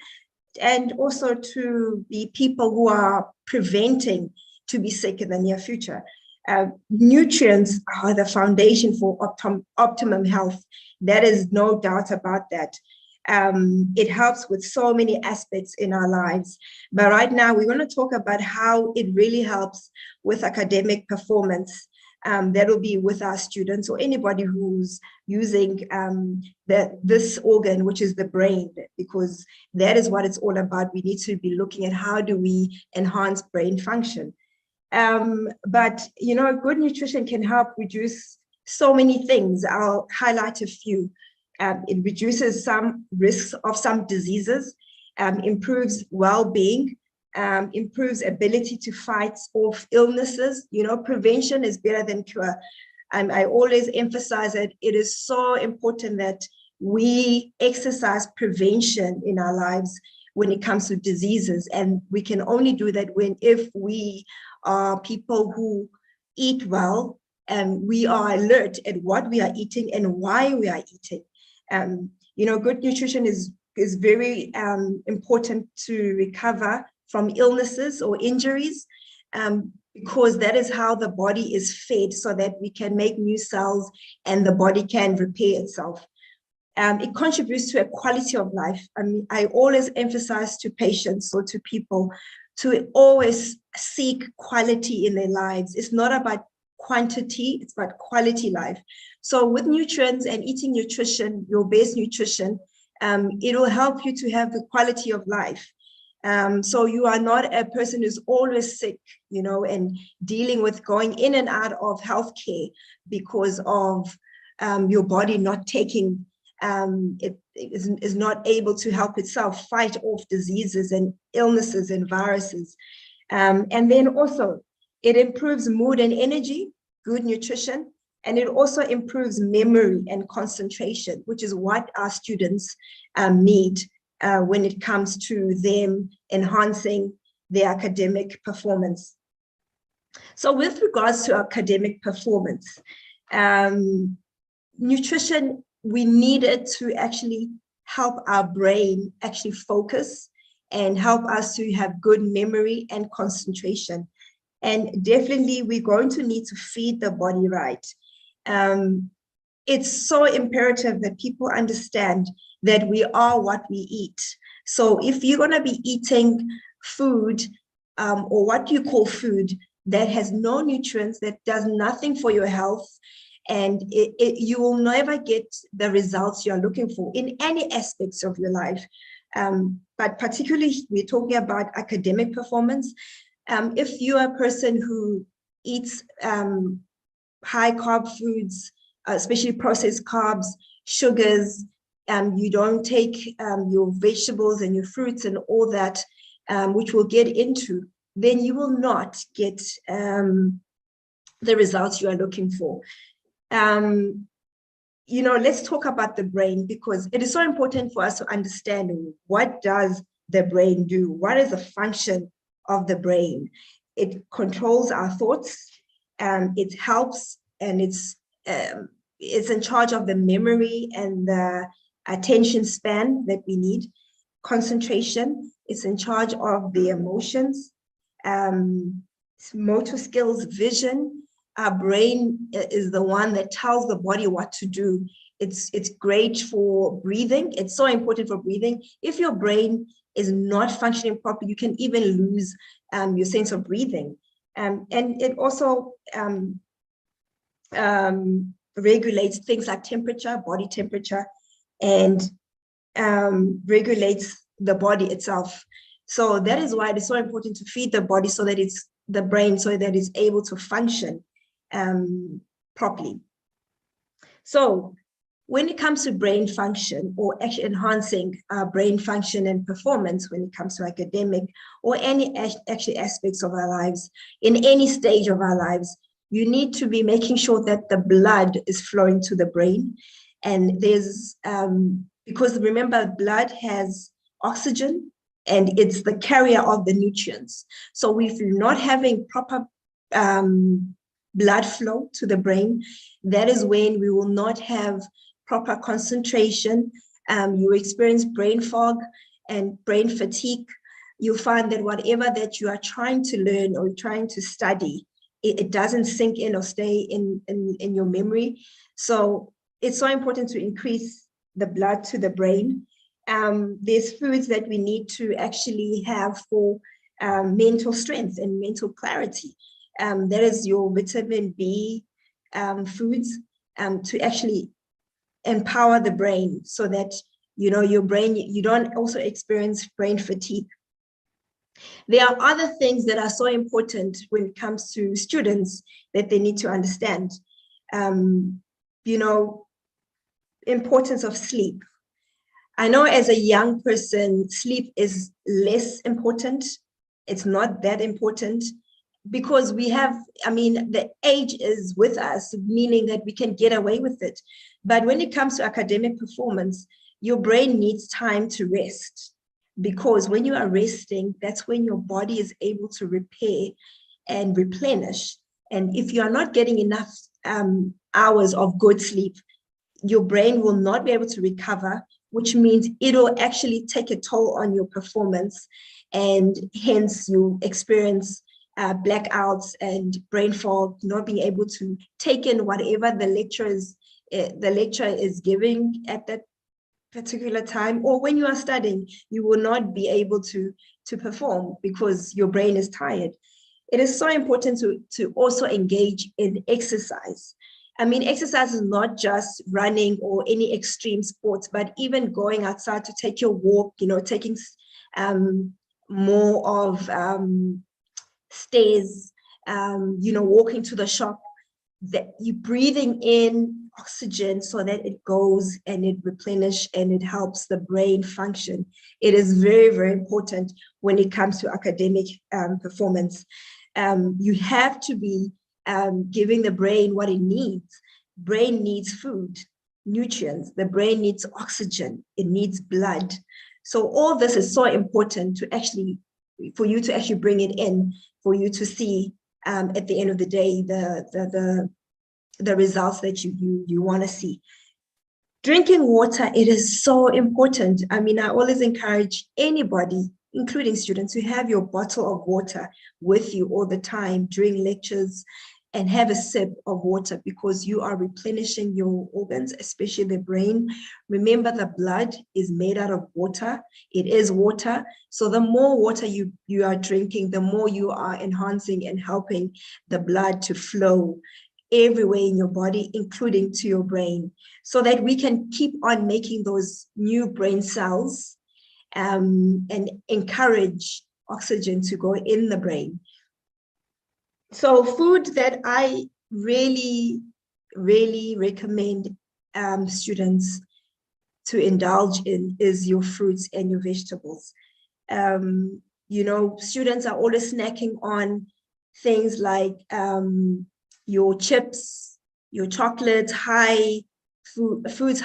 and also to the people who are preventing to be sick in the near future. Nutrients are the foundation for optimum health. There is no doubt about that. It helps with so many aspects in our lives. But right now, we're going to talk about how it really helps with academic performance. That will be with our students or anybody who's using this organ, which is the brain, because that is what it's all about. We need to be looking at how do we enhance brain function. But, you know, good nutrition can help reduce so many things. I'll highlight a few. It reduces some risks of some diseases, improves well-being, improves ability to fight off illnesses. You know, prevention is better than cure. I always emphasize that it is so important that we exercise prevention in our lives when it comes to diseases. And we can only do that if we are people who eat well and we are alert at what we are eating and why we are eating. You know, good nutrition is very important to recover from illnesses or injuries, because that is how the body is fed so that we can make new cells and the body can repair itself. It contributes to a quality of life. I mean, I always emphasize to patients or to people to always seek quality in their lives. It's not about quantity, it's about quality life. So with nutrients and eating nutrition, your base nutrition, it will help you to have the quality of life. So you are not a person who's always sick, you know, and dealing with going in and out of healthcare because of your body not taking, it is not able to help itself fight off diseases and illnesses and viruses. And then also it improves mood and energy, good nutrition, and it also improves memory and concentration, which is what our students need when it comes to them enhancing their academic performance. So with regards to academic performance, nutrition, we need it to actually help our brain actually focus and help us to have good memory and concentration. And definitely we're going to need to feed the body right. It's so imperative that people understand that we are what we eat. So if you're going to be eating food or what you call food that has no nutrients, that does nothing for your health, and you will never get the results you're looking for in any aspects of your life. But particularly, we're talking about academic performance. If you are a person who eats high carb foods, especially processed carbs, sugars, you don't take your vegetables and your fruits and all that, which we'll get into, then you will not get the results you are looking for. You know, let's talk about the brain, because it is so important for us to understand what does the brain do? What is the function of the brain? It controls our thoughts, it helps, and it's in charge of the memory and the attention span that we need. Concentration, it's in charge of the emotions, motor skills, vision. Our brain is the one that tells the body what to do. It's great for breathing. It's so important for breathing. If your brain is not functioning properly, you can even lose your sense of breathing. And it also regulates things like temperature, body temperature, and regulates the body itself. So that is why it is so important to feed the body so that it's the brain, so that it's able to function properly. So when it comes to brain function, or actually enhancing brain function and performance when it comes to academic or any actually aspects of our lives, in any stage of our lives, you need to be making sure that the blood is flowing to the brain. And there's, because remember, blood has oxygen and it's the carrier of the nutrients. So if you're not having proper blood flow to the brain. That is when we will not have proper concentration. You experience brain fog and brain fatigue. You'll find that whatever that you are trying to learn or trying to study, it doesn't sink in or stay in your memory. So it's so important to increase the blood to the brain. There's foods that we need to actually have for mental strength and mental clarity. That is your vitamin B foods to actually empower the brain so that, you know, your brain, you don't also experience brain fatigue. There are other things that are so important when it comes to students that they need to understand. You know, importance of sleep. I know as a young person, sleep is less important. It's not that important because we have, I mean, the age is with us, meaning that we can get away with it. But when it comes to academic performance, your brain needs time to rest, because when you are resting, that's when your body is able to repair and replenish. And if you are not getting enough hours of good sleep, your brain will not be able to recover, which means it'll actually take a toll on your performance. And hence you experience blackouts and brain fog, not being able to take in whatever the lecturer is giving at that particular time, or when you are studying, you will not be able to perform because your brain is tired. It is so important to also engage in exercise. I mean, exercise is not just running or any extreme sports, but even going outside to take your walk, you know, taking more of stairs, you know, walking to the shop, that you breathing in oxygen so that it goes and it replenishes and it helps the brain function. It is very, very important when it comes to academic performance. You have to be giving the brain what it needs. Brain needs food, nutrients. The brain needs oxygen. It needs blood. So all this is so important to actually, for you to actually bring it in, for you to see at the end of the day the results that you want to see. Drinking water, it is so important. I mean, I always encourage anybody, including students, to have your bottle of water with you all the time during lectures, and have a sip of water, because you are replenishing your organs, especially the brain. Remember, the blood is made out of water. It is water. So the more water you are drinking, the more you are enhancing and helping the blood to flow everywhere in your body, including to your brain, so that we can keep on making those new brain cells and encourage oxygen to go in the brain. So food that I really, really recommend students to indulge in is your fruits and your vegetables. You know, students are always snacking on things like your chips, your chocolates, foods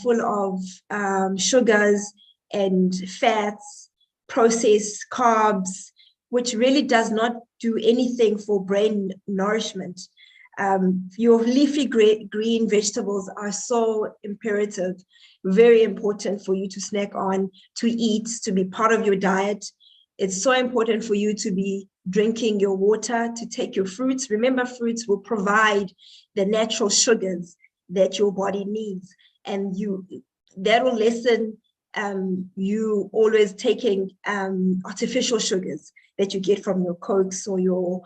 full of sugars and fats, processed carbs, which really does not do anything for brain nourishment. Your leafy green vegetables are so imperative, very important for you to snack on, to eat, to be part of your diet. It's so important for you to be drinking your water, to take your fruits. Remember, fruits will provide the natural sugars that your body needs, and that will lessen you always taking artificial sugars that you get from your Cokes or your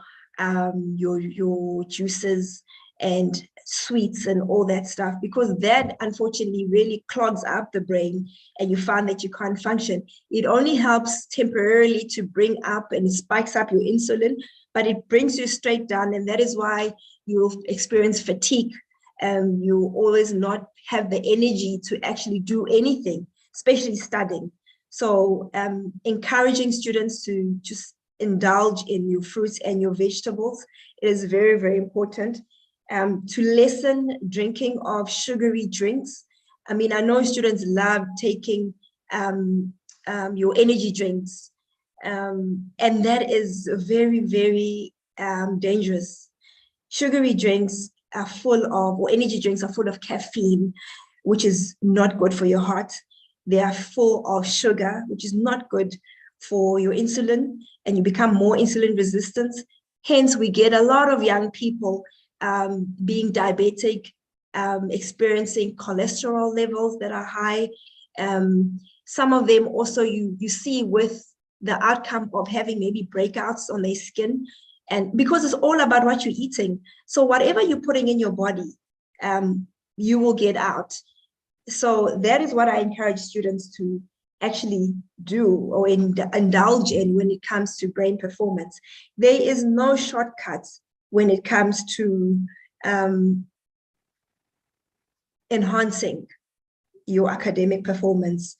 juices and sweets and all that stuff, because that unfortunately really clogs up the brain and you find that you can't function. It only helps temporarily to bring up and spikes up your insulin, but it brings you straight down, and that is why you'll experience fatigue. You always not have the energy to actually do anything, especially studying. So encouraging students to just indulge in your fruits and your vegetables is very, very important. To lessen drinking of sugary drinks. I mean, I know students love taking your energy drinks, and that is very, very dangerous. Sugary drinks are full of, or energy drinks are full of caffeine, which is not good for your heart. They are full of sugar, which is not good for your insulin, and you become more insulin resistant. Hence, we get a lot of young people being diabetic, experiencing cholesterol levels that are high. Some of them also you see with the outcome of having maybe breakouts on their skin, and because it's all about what you're eating. So whatever you're putting in your body, you will get out. So that is what I encourage students to actually do or indulge in when it comes to brain performance. There is no shortcuts when it comes to enhancing your academic performance.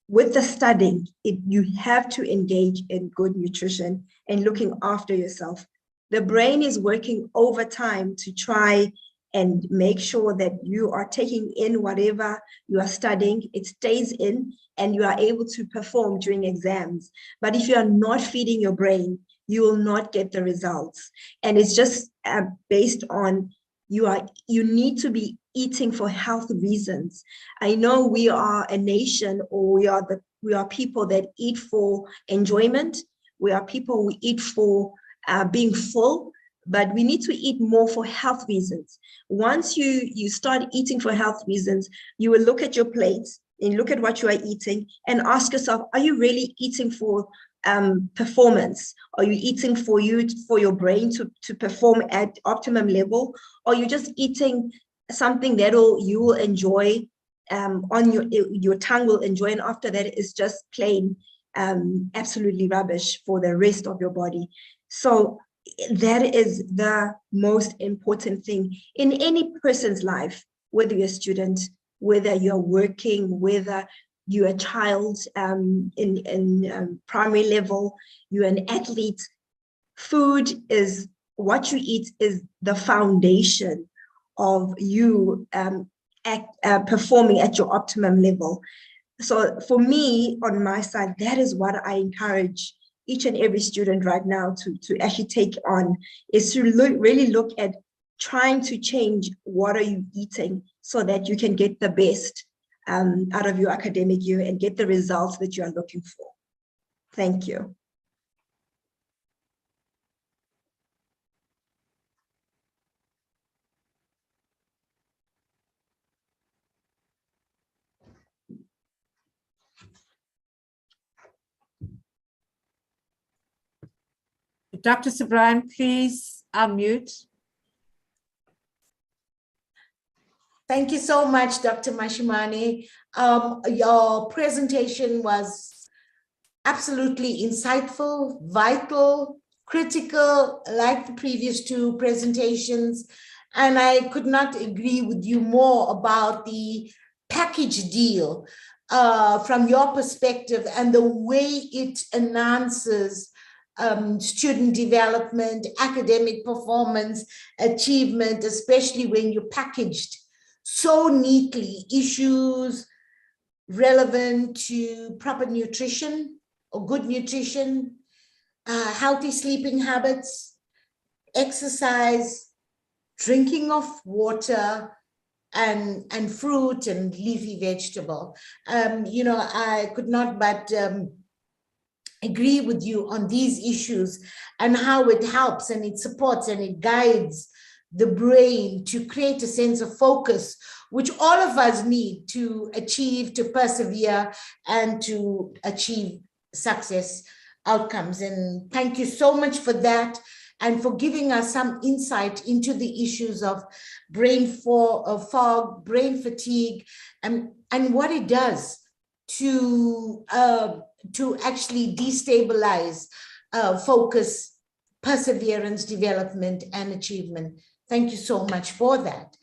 With the studying, you have to engage in good nutrition and looking after yourself. The brain is working overtime to try and make sure that you are taking in whatever you are studying, it stays in, and you are able to perform during exams. But if you are not feeding your brain, you will not get the results. And it's just based on you need to be eating for health reasons. I know we are a nation, or we are people that eat for enjoyment. We are people who eat for being full, but we need to eat more for health reasons. Once you start eating for health reasons, you will look at your plates and look at what you are eating and ask yourself, are you really eating for performance? Are you eating for your brain to perform at optimum level? Or are you just eating something that you will enjoy, on your tongue will enjoy, and after that is just plain absolutely rubbish for the rest of your body? So that is the most important thing in any person's life, whether you're a student, whether you're working, whether you're a child in primary level, you're an athlete. Food is what you eat is the foundation of you performing at your optimum level. So for me, on my side, that is what I encourage each and every student right now to actually take on, is to really look at trying to change what are you eating so that you can get the best out of your academic year and get the results that you are looking for. Thank you. Dr. Sabran, please unmute. Thank you so much, Dr. Mashimani. Your presentation was absolutely insightful, vital, critical, like the previous two presentations. And I could not agree with you more about the package deal from your perspective and the way it enhances student development, academic performance, achievement, especially when you're packaged so neatly, issues relevant to proper nutrition or good nutrition, healthy sleeping habits, exercise, drinking of water, and fruit and leafy vegetable. I could not but agree with you on these issues and how it helps and it supports and it guides the brain to create a sense of focus, which all of us need to achieve, to persevere, and to achieve success outcomes. And thank you so much for that and for giving us some insight into the issues of brain fog, brain fatigue, and what it does to actually destabilize focus, perseverance, development, and achievement. Thank you so much for that.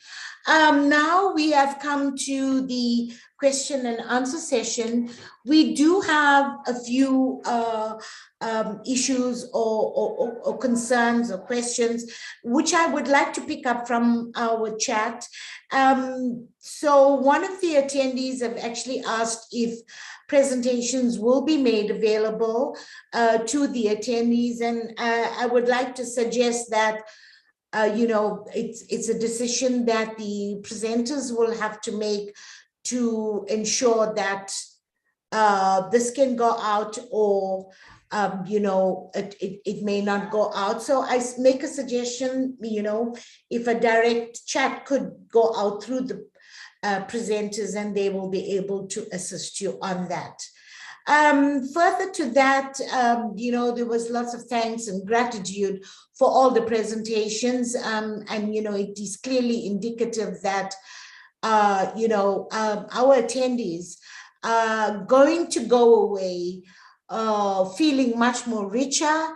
Now we have come to the question and answer session. We do have a few issues or concerns or questions, which I would like to pick up from our chat. So one of the attendees have actually asked if presentations will be made available to the attendees, and I would like to suggest that it's a decision that the presenters will have to make to ensure that this can go out, or it may not go out. So I make a suggestion, if a direct chat could go out through the presenters, and they will be able to assist you on that. Further to that, there was lots of thanks and gratitude for all the presentations, and it is clearly indicative that our attendees are going to go away feeling much more richer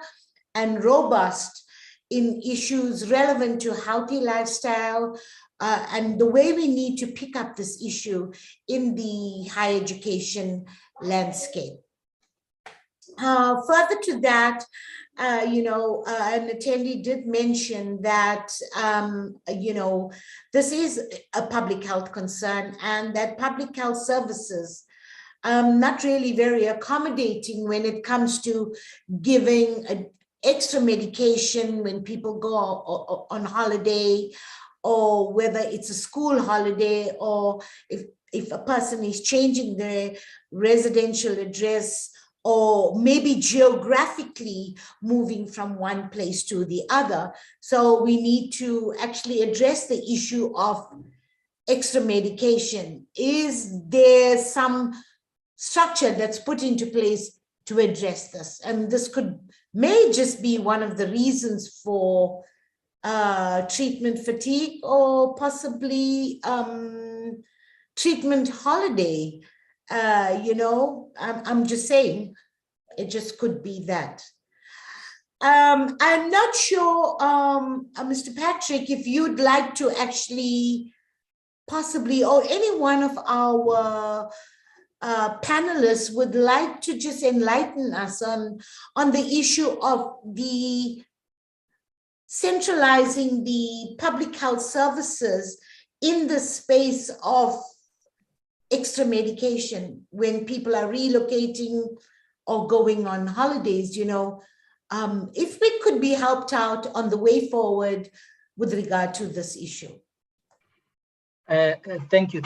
and robust in issues relevant to healthy lifestyle, and the way we need to pick up this issue in the higher education landscape. Further to that, an attendee did mention that, this is a public health concern, and that public health services not really very accommodating when it comes to giving extra medication when people go on holiday, or whether it's a school holiday, or if a person is changing their residential address, or maybe geographically moving from one place to the other. So we need to actually address the issue of extra medication. Is there some structure that's put into place to address this? And this may just be one of the reasons for treatment fatigue, or possibly treatment holiday. I'm just saying, it just could be that. I'm not sure, Mr. Patrick, if you'd like to actually possibly, or any one of our panelists would like to just enlighten us on the issue of the centralizing the public health services in the space of extra medication when people are relocating or going on holidays. If we could be helped out on the way forward with regard to this issue. Thank you.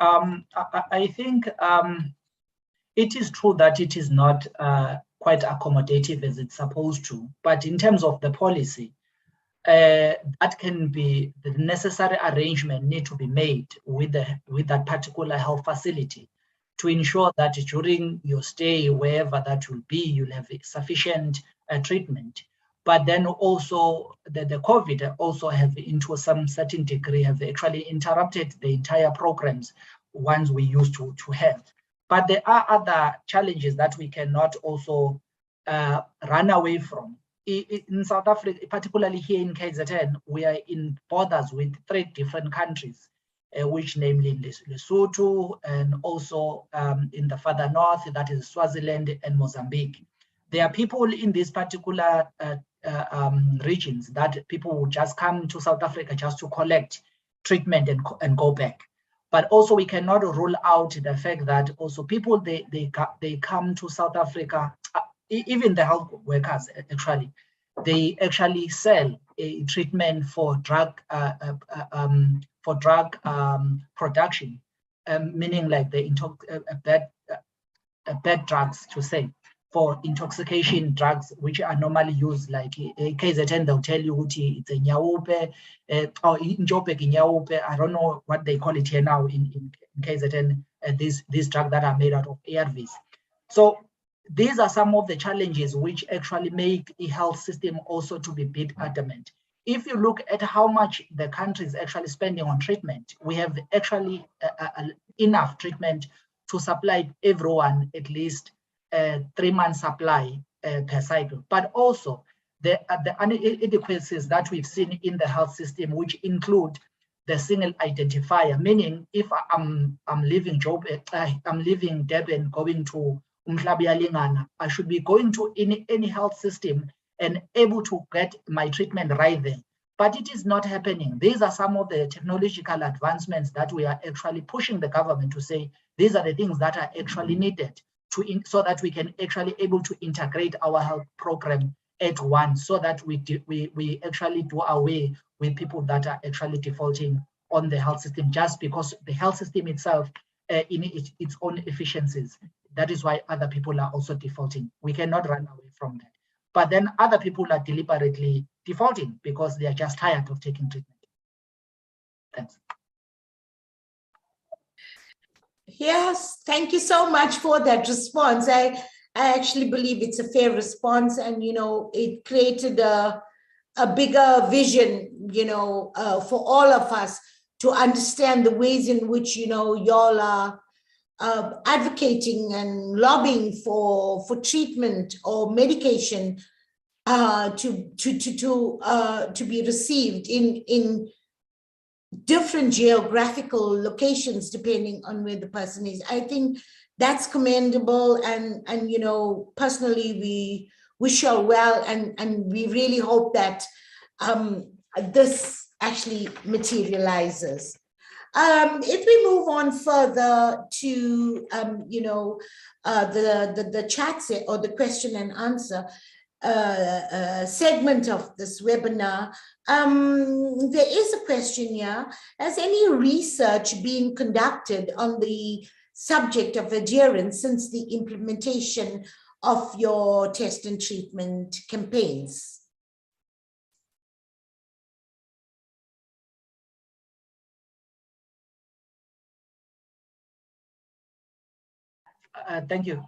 I think it is true that it is not quite accommodative as it's supposed to, but in terms of the policy, that can be, the necessary arrangement need to be made with that particular health facility to ensure that during your stay, wherever that will be, you'll have sufficient treatment. But then also the COVID also have, into some certain degree, have actually interrupted the entire programs ones we used to have. But there are other challenges that we cannot also run away from. In South Africa, particularly here in KZN, we are in borders with 3 different countries, which namely Lesotho, and also in the further north, that is Swaziland and Mozambique. There are people in these particular regions that people will just come to South Africa just to collect treatment and go back. But also we cannot rule out the fact that also people, they come to South Africa, even the health workers actually, they actually sell a treatment for drug production, meaning like the bad drugs, to say, for intoxication drugs, which are normally used, like KZN, they'll tell you it's a nyaupe, or nyaupe, I don't know what they call it here now in KZN, these drugs that are made out of ARVs. So these are some of the challenges which actually make the health system also to be a bit adamant. If you look at how much the country is actually spending on treatment, we have actually enough treatment to supply everyone at least 3-month supply per cycle. But also the inadequacies that we've seen in the health system, which include the single identifier, meaning if I'm leaving Durban, going to Umhlabiyalingana, I should be going to any health system and able to get my treatment right there. But it is not happening. These are some of the technological advancements that we are actually pushing the government to say, these are the things that are actually needed so that we can actually able to integrate our health program at once, so that we actually do away with people that are actually defaulting on the health system, just because the health system itself, in its own efficiencies, that is why other people are also defaulting. We cannot run away from that. But then other people are deliberately defaulting because they are just tired of taking treatment. Thanks. Yes, thank you so much for that response. I actually believe it's a fair response, and it created a bigger vision, for all of us to understand the ways in which y'all are advocating and lobbying for treatment or medication to be received in different geographical locations depending on where the person is. I think that's commendable, and personally we wish you well, and we really hope that this actually materializes. If we move on further to the chat set or the question and answer segment of this webinar, there is a question here. Has any research been conducted on the subject of adherence since the implementation of your test and treatment campaigns? Thank you.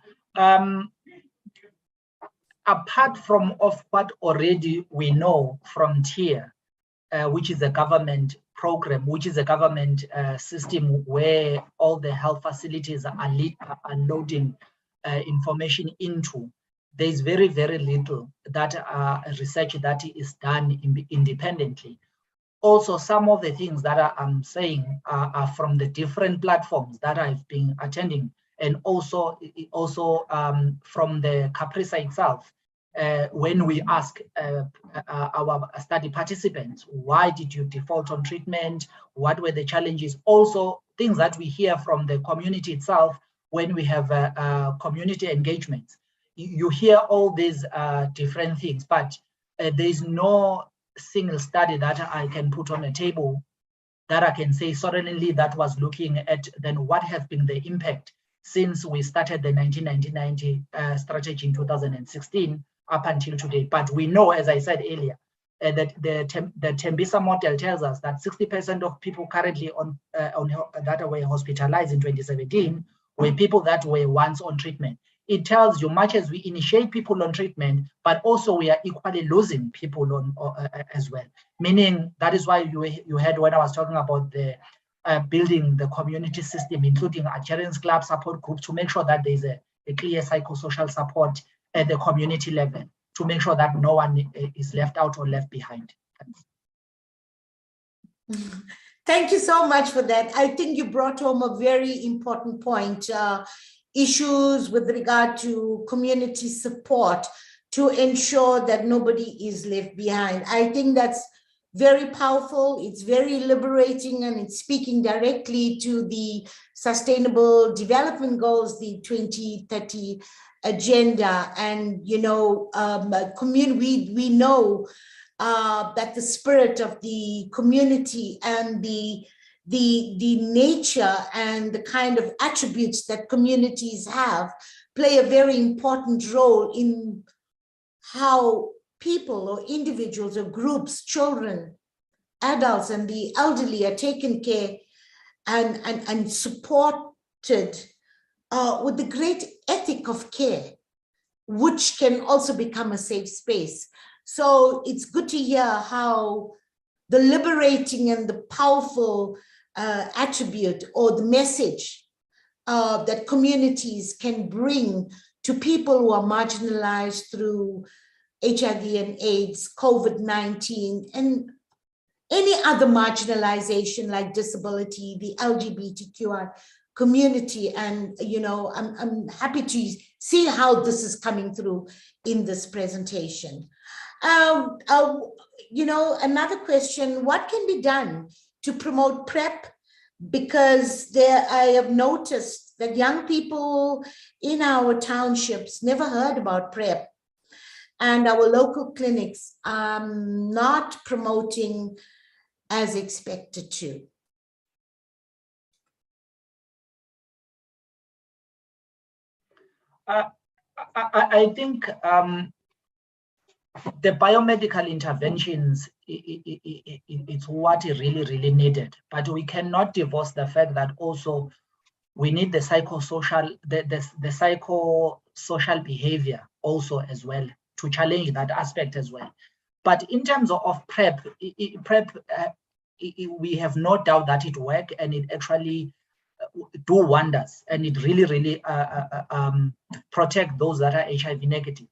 Apart from what already we know from TIER, which is a government program, which is a government system where all the health facilities are loading information into, there is very, very little that research that is done independently. Also, some of the things that I'm saying are from the different platforms that I've been attending, and also from the CAPRISA itself. When we ask our study participants, why did you default on treatment? What were the challenges? Also, things that we hear from the community itself when we have community engagements. You hear all these different things, but there's no single study that I can put on a table that I can say certainly that was looking at then what has been the impact since we started the 1990 strategy in 2016 up until today. But we know, as I said earlier, that the Tembisa model tells us that 60% of people currently that were hospitalized in 2017 were people that were once on treatment. It tells you much as we initiate people on treatment, but also we are equally losing people on as well. Meaning that is why you heard when I was talking about the building the community system, including adherence club support group, to make sure that there's a clear psychosocial support at the community level, to make sure that no one is left out or left behind. Thanks. Thank you so much for that. I think you brought home a very important point. Issues with regard to community support to ensure that nobody is left behind. I think that's very powerful, it's very liberating, and it's speaking directly to the Sustainable Development Goals, the 2030 agenda. And, we know that the spirit of the community and the nature and the kind of attributes that communities have play a very important role in how people or individuals or groups, children, adults, and the elderly are taken care and supported with the great ethic of care, which can also become a safe space. So it's good to hear how the liberating and the powerful attribute or the message that communities can bring to people who are marginalized through HIV and AIDS, COVID-19, and any other marginalization like disability, the LGBTQI community. And, I'm happy to see how this is coming through in this presentation. Another question, what can be done to promote PrEP? Because I have noticed that young people in our townships never heard about PrEP. and our local clinics not promoting as expected to? I think the biomedical interventions, it's what is really needed, but we cannot divorce the fact that also we need the psychosocial, the psychosocial behavior also as well to challenge that aspect as well. But in terms of PrEP, we have no doubt that it works and it actually do wonders, and it really protect those that are HIV negative.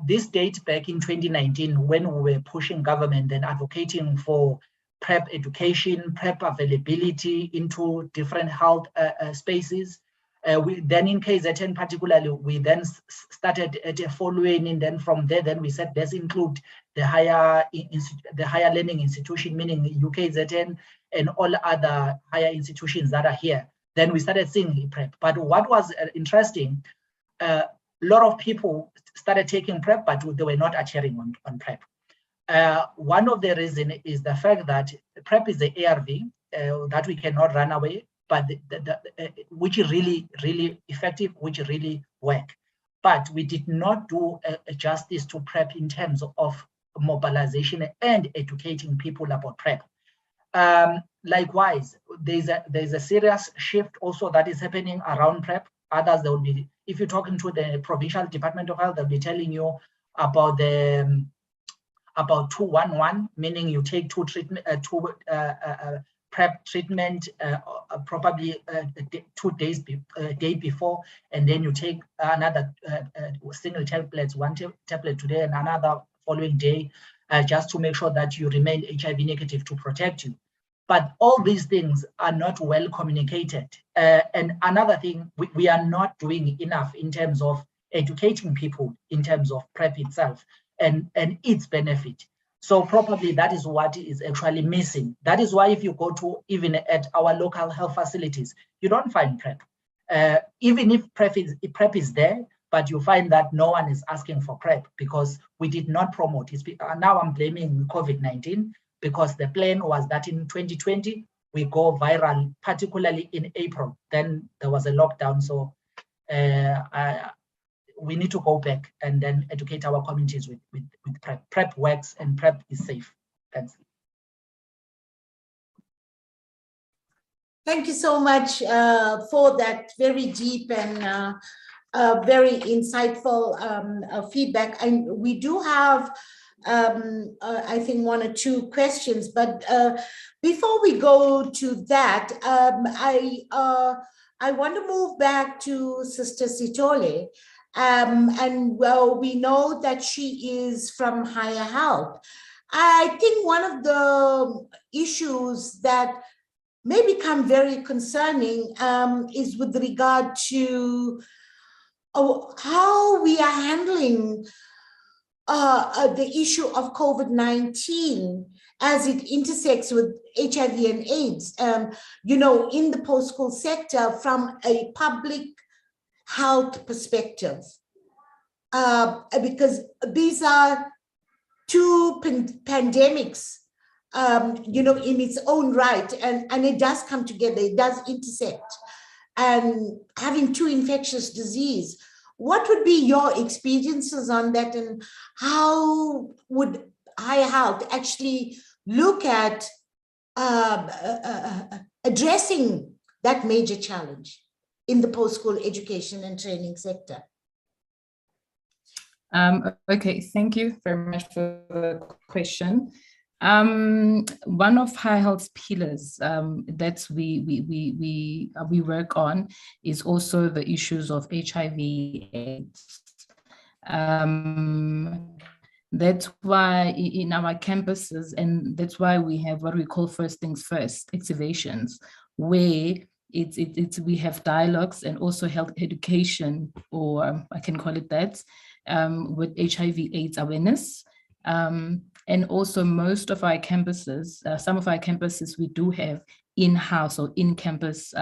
This dates back in 2019 when we were pushing government and advocating for PrEP education, PrEP availability into different health spaces. Then in KZN particularly, we then started following, and then from there, then we said let's include the higher learning institution, meaning UKZN and all other higher institutions that are here. Then we started seeing PrEP. But what was interesting, a lot of people started taking PrEP, but they were not adhering on PrEP. One of the reasons is the fact that PrEP is the ARV that we cannot run away, but which is really effective, which really work. But we did not do justice to PrEP in terms of mobilization and educating people about PrEP. Likewise, there's a serious shift also that is happening around PrEP. Others, they will be, if you're talking to the provincial Department of Health, they'll be telling you about the about 211, meaning you take two PrEP treatment probably 2 days day before, and then you take another single tablets, one tablet today and another following day, just to make sure that you remain HIV negative to protect you. But all these things are not well communicated. And another thing, we are not doing enough in terms of educating people in terms of PrEP itself and its benefit. So probably that is what is actually missing. That is why if you go to even at our local health facilities, you don't find PrEP. Even if PrEP is there, but you find that no one is asking for PrEP because we did not promote it. Now I'm blaming COVID-19 because the plan was that in 2020, we go viral, particularly in April. Then there was a lockdown. So we need to go back and then educate our communities with PrEP. PrEP works and PrEP is safe. Thanks. Thank you so much for that very deep and very insightful feedback. And we do have, I think, 1 or 2 questions, but before we go to that, I want to move back to Sister Sithole. And well, we know that she is from Higher Health. I think one of the issues that may become very concerning is with regard to how we are handling the issue of COVID-19 as it intersects with HIV and AIDS, you know, in the post-school sector from a public health perspective, because these are 2 pandemics, you know, in its own right, and it does come together, it does intersect. And having 2 infectious disease, what would be your experiences on that, and how would Higher Health actually look at addressing that major challenge in the post-school education and training sector? Okay, thank you very much for the question. One of Higher Health's pillars that we work on is also the issues of HIV/AIDS. That's why in our campuses, and that's why we have what we call first things first activations, where we have dialogues and also health education, or I can call it that, with HIV/AIDS awareness. And also most of our campuses, some of our campuses, we do have in-house or in-campus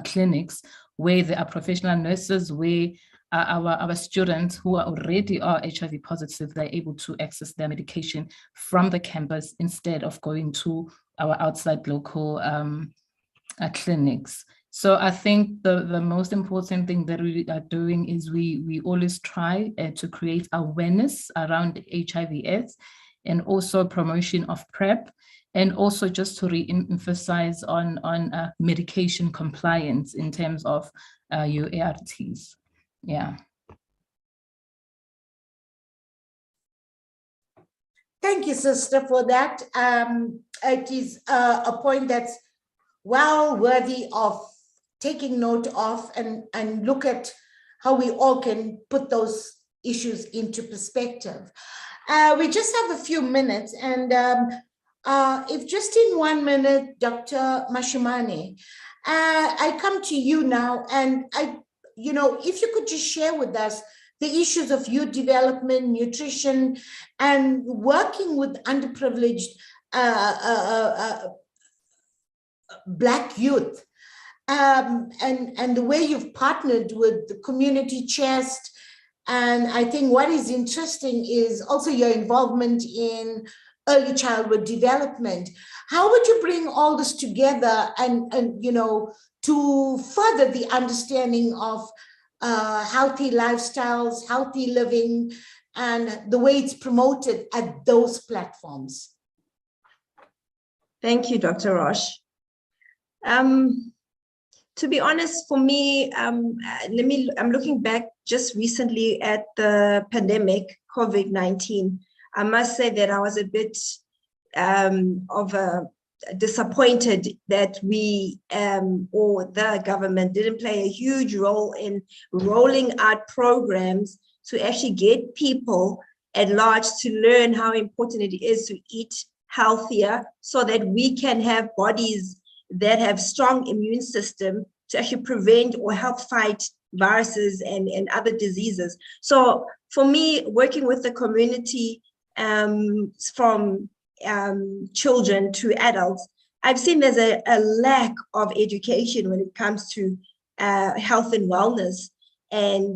clinics where there are professional nurses, where our students who are already HIV positive, they're able to access their medication from the campus instead of going to our outside local clinics. So I think the most important thing that we are doing is we always try to create awareness around HIV/AIDS, and also promotion of PrEP, and also just to re-emphasize on medication compliance in terms of your ARTs. Yeah. Thank you, sister, for that. It is a point that's well worthy of taking note of, and look at how we all can put those issues into perspective. We just have a few minutes, and if just in 1 minute, Dr. Mashimani, I come to you now, and if you could just share with us the issues of youth development, nutrition, and working with underprivileged Black youth, and the way you've partnered with the Community Chest. And I think what is interesting is also your involvement in early childhood development. How would you bring all this together and to further the understanding of healthy lifestyles, healthy living, and the way it's promoted at those platforms? Thank you, Dr. Rosh. To be honest, for me, I'm looking back just recently at the pandemic, COVID-19. I must say that I was a bit disappointed that we or the government didn't play a huge role in rolling out programs to actually get people at large to learn how important it is to eat healthier, so that we can have bodies that have strong immune system to actually prevent or help fight viruses and other diseases. So for me, working with the community, from children to adults, I've seen there's a lack of education when it comes to health and wellness, and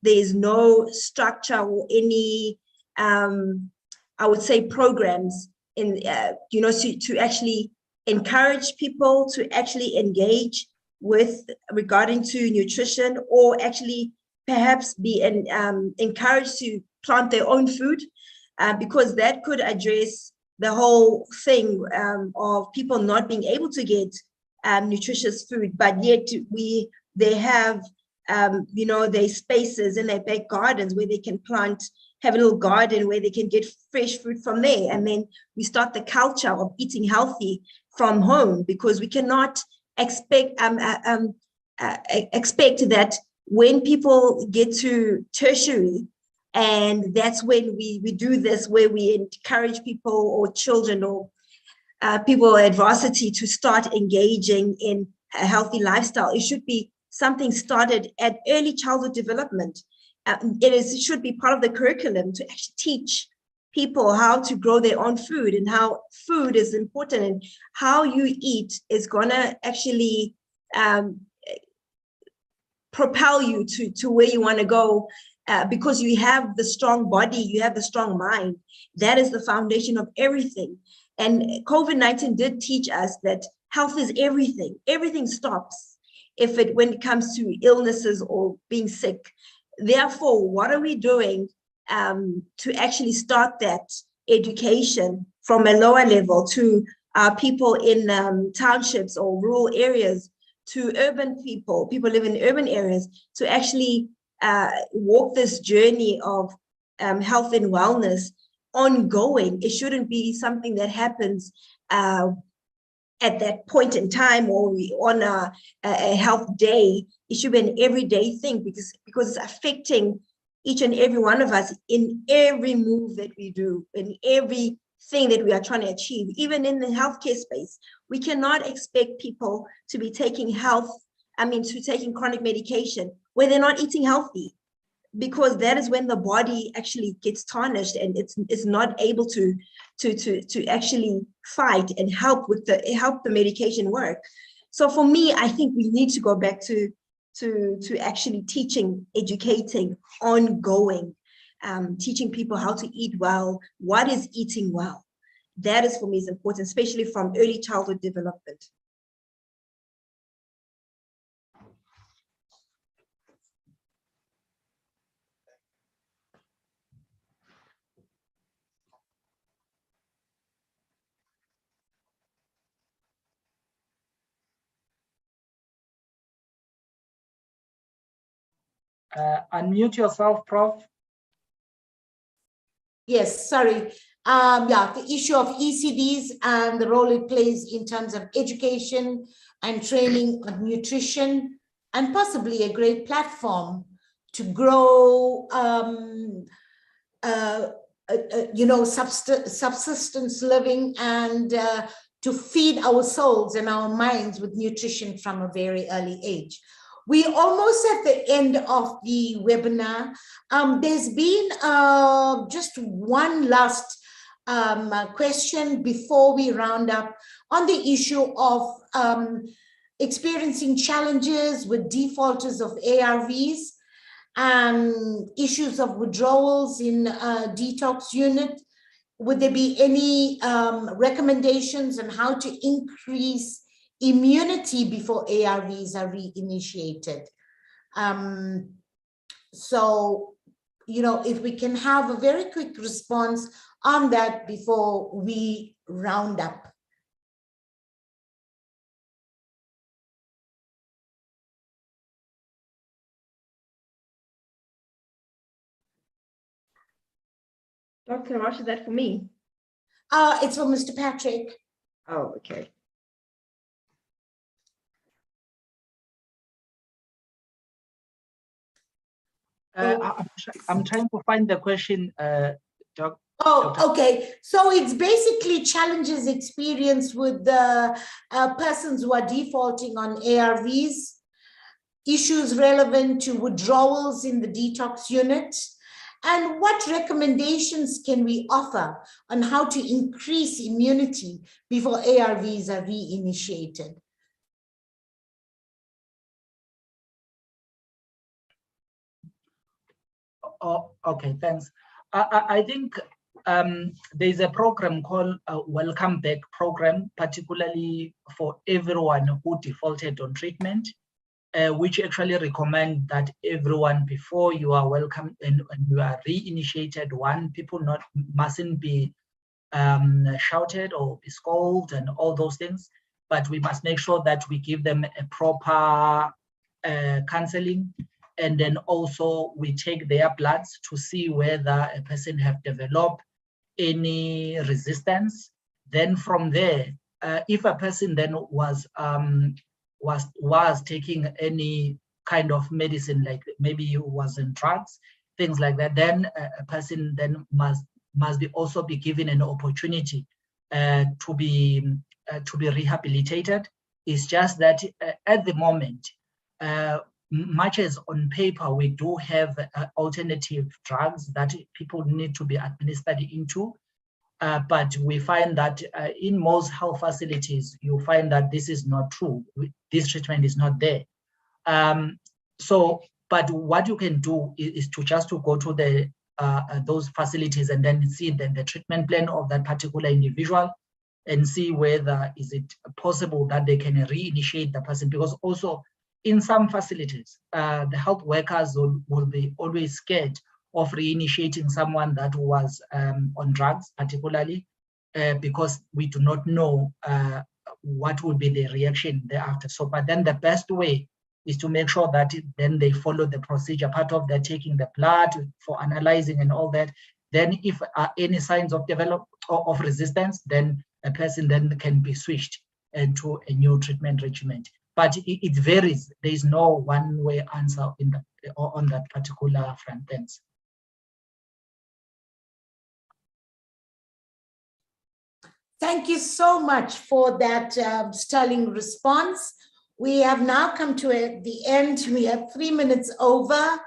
there's no structure or any, I would say, programs in to actually encourage people to actually engage with regarding to nutrition, or actually perhaps be encouraged to plant their own food, because that could address the whole thing of people not being able to get nutritious food, but yet they have their spaces in their back gardens where they can have a little garden where they can get fresh fruit from there. And then we start the culture of eating healthy from home, because we cannot expect that when people get to tertiary, and that's when we do this, where we encourage people or children or people at varsity to start engaging in a healthy lifestyle. It should be something started at early childhood development. It should be part of the curriculum to actually teach people how to grow their own food, and how food is important, and how you eat is gonna actually propel you to where you want to go, because you have the strong body, you have the strong mind. That is the foundation of everything. And COVID-19 did teach us that health is everything. Everything stops when it comes to illnesses or being sick. Therefore, what are we doing to actually start that education from a lower level to people in townships or rural areas, to urban people live in urban areas, to actually walk this journey of health and wellness ongoing? It shouldn't be something that happens at that point in time, or on a health day. It should be an everyday thing, because it's affecting each and every one of us in every move that we do, in everything that we are trying to achieve. Even in the healthcare space, we cannot expect people to be taking taking chronic medication where they're not eating healthy, because that is when the body actually gets tarnished and it's not able to actually fight and help the medication work. So for me, I think we need to go back to to actually teaching, educating, ongoing, teaching people how to eat well, what is eating well. That is for me is important, especially from early childhood development. Unmute yourself, Prof. Yes, sorry. Yeah, the issue of ECDs and the role it plays in terms of education and training of nutrition, and possibly a great platform to grow, subsistence living and to feed our souls and our minds with nutrition from a very early age. We're almost at the end of the webinar. There's been just one last question before we round up on the issue of experiencing challenges with defaulters of ARVs and issues of withdrawals in detox unit. Would there be any recommendations on how to increase immunity before ARVs are reinitiated? So, if we can have a very quick response on that before we round up. Dr. Rosh, is that for me? It's for Mr. Patrick. Oh, okay. I'm trying to find the question, Doc. Oh, okay. So it's basically challenges experienced with the persons who are defaulting on ARVs, issues relevant to withdrawals in the detox unit, and what recommendations can we offer on how to increase immunity before ARVs are reinitiated? Oh, okay, thanks. I think there's a program called Welcome Back program, particularly for everyone who defaulted on treatment, which actually recommend that everyone, before you are welcome and you are reinitiated, people mustn't be shouted or be scolded and all those things, but we must make sure that we give them a proper counseling. And then also we take their bloods to see whether a person have developed any resistance. Then from there, if a person then was taking any kind of medicine, like maybe he was in drugs, things like that, then a person then must also be given an opportunity to be rehabilitated. It's just that at the moment, much as on paper we do have alternative drugs that people need to be administered into, but we find that in most health facilities you find that this is not true. This treatment is not there. But what you can do is to go to the those facilities and then see the treatment plan of that particular individual and see whether is it possible that they can reinitiate the person, because also in some facilities, the health workers will be always scared of reinitiating someone that was on drugs, particularly because we do not know what will be the reaction thereafter. So, but then the best way is to make sure that then they follow the procedure, part of that taking the blood for analyzing and all that. Then if any signs of of resistance, then a person then can be switched into a new treatment regimen. But it varies. There is no one-way answer on that particular front. Thanks. Thank you so much for that sterling response. We have now come to the end. We have 3 minutes over,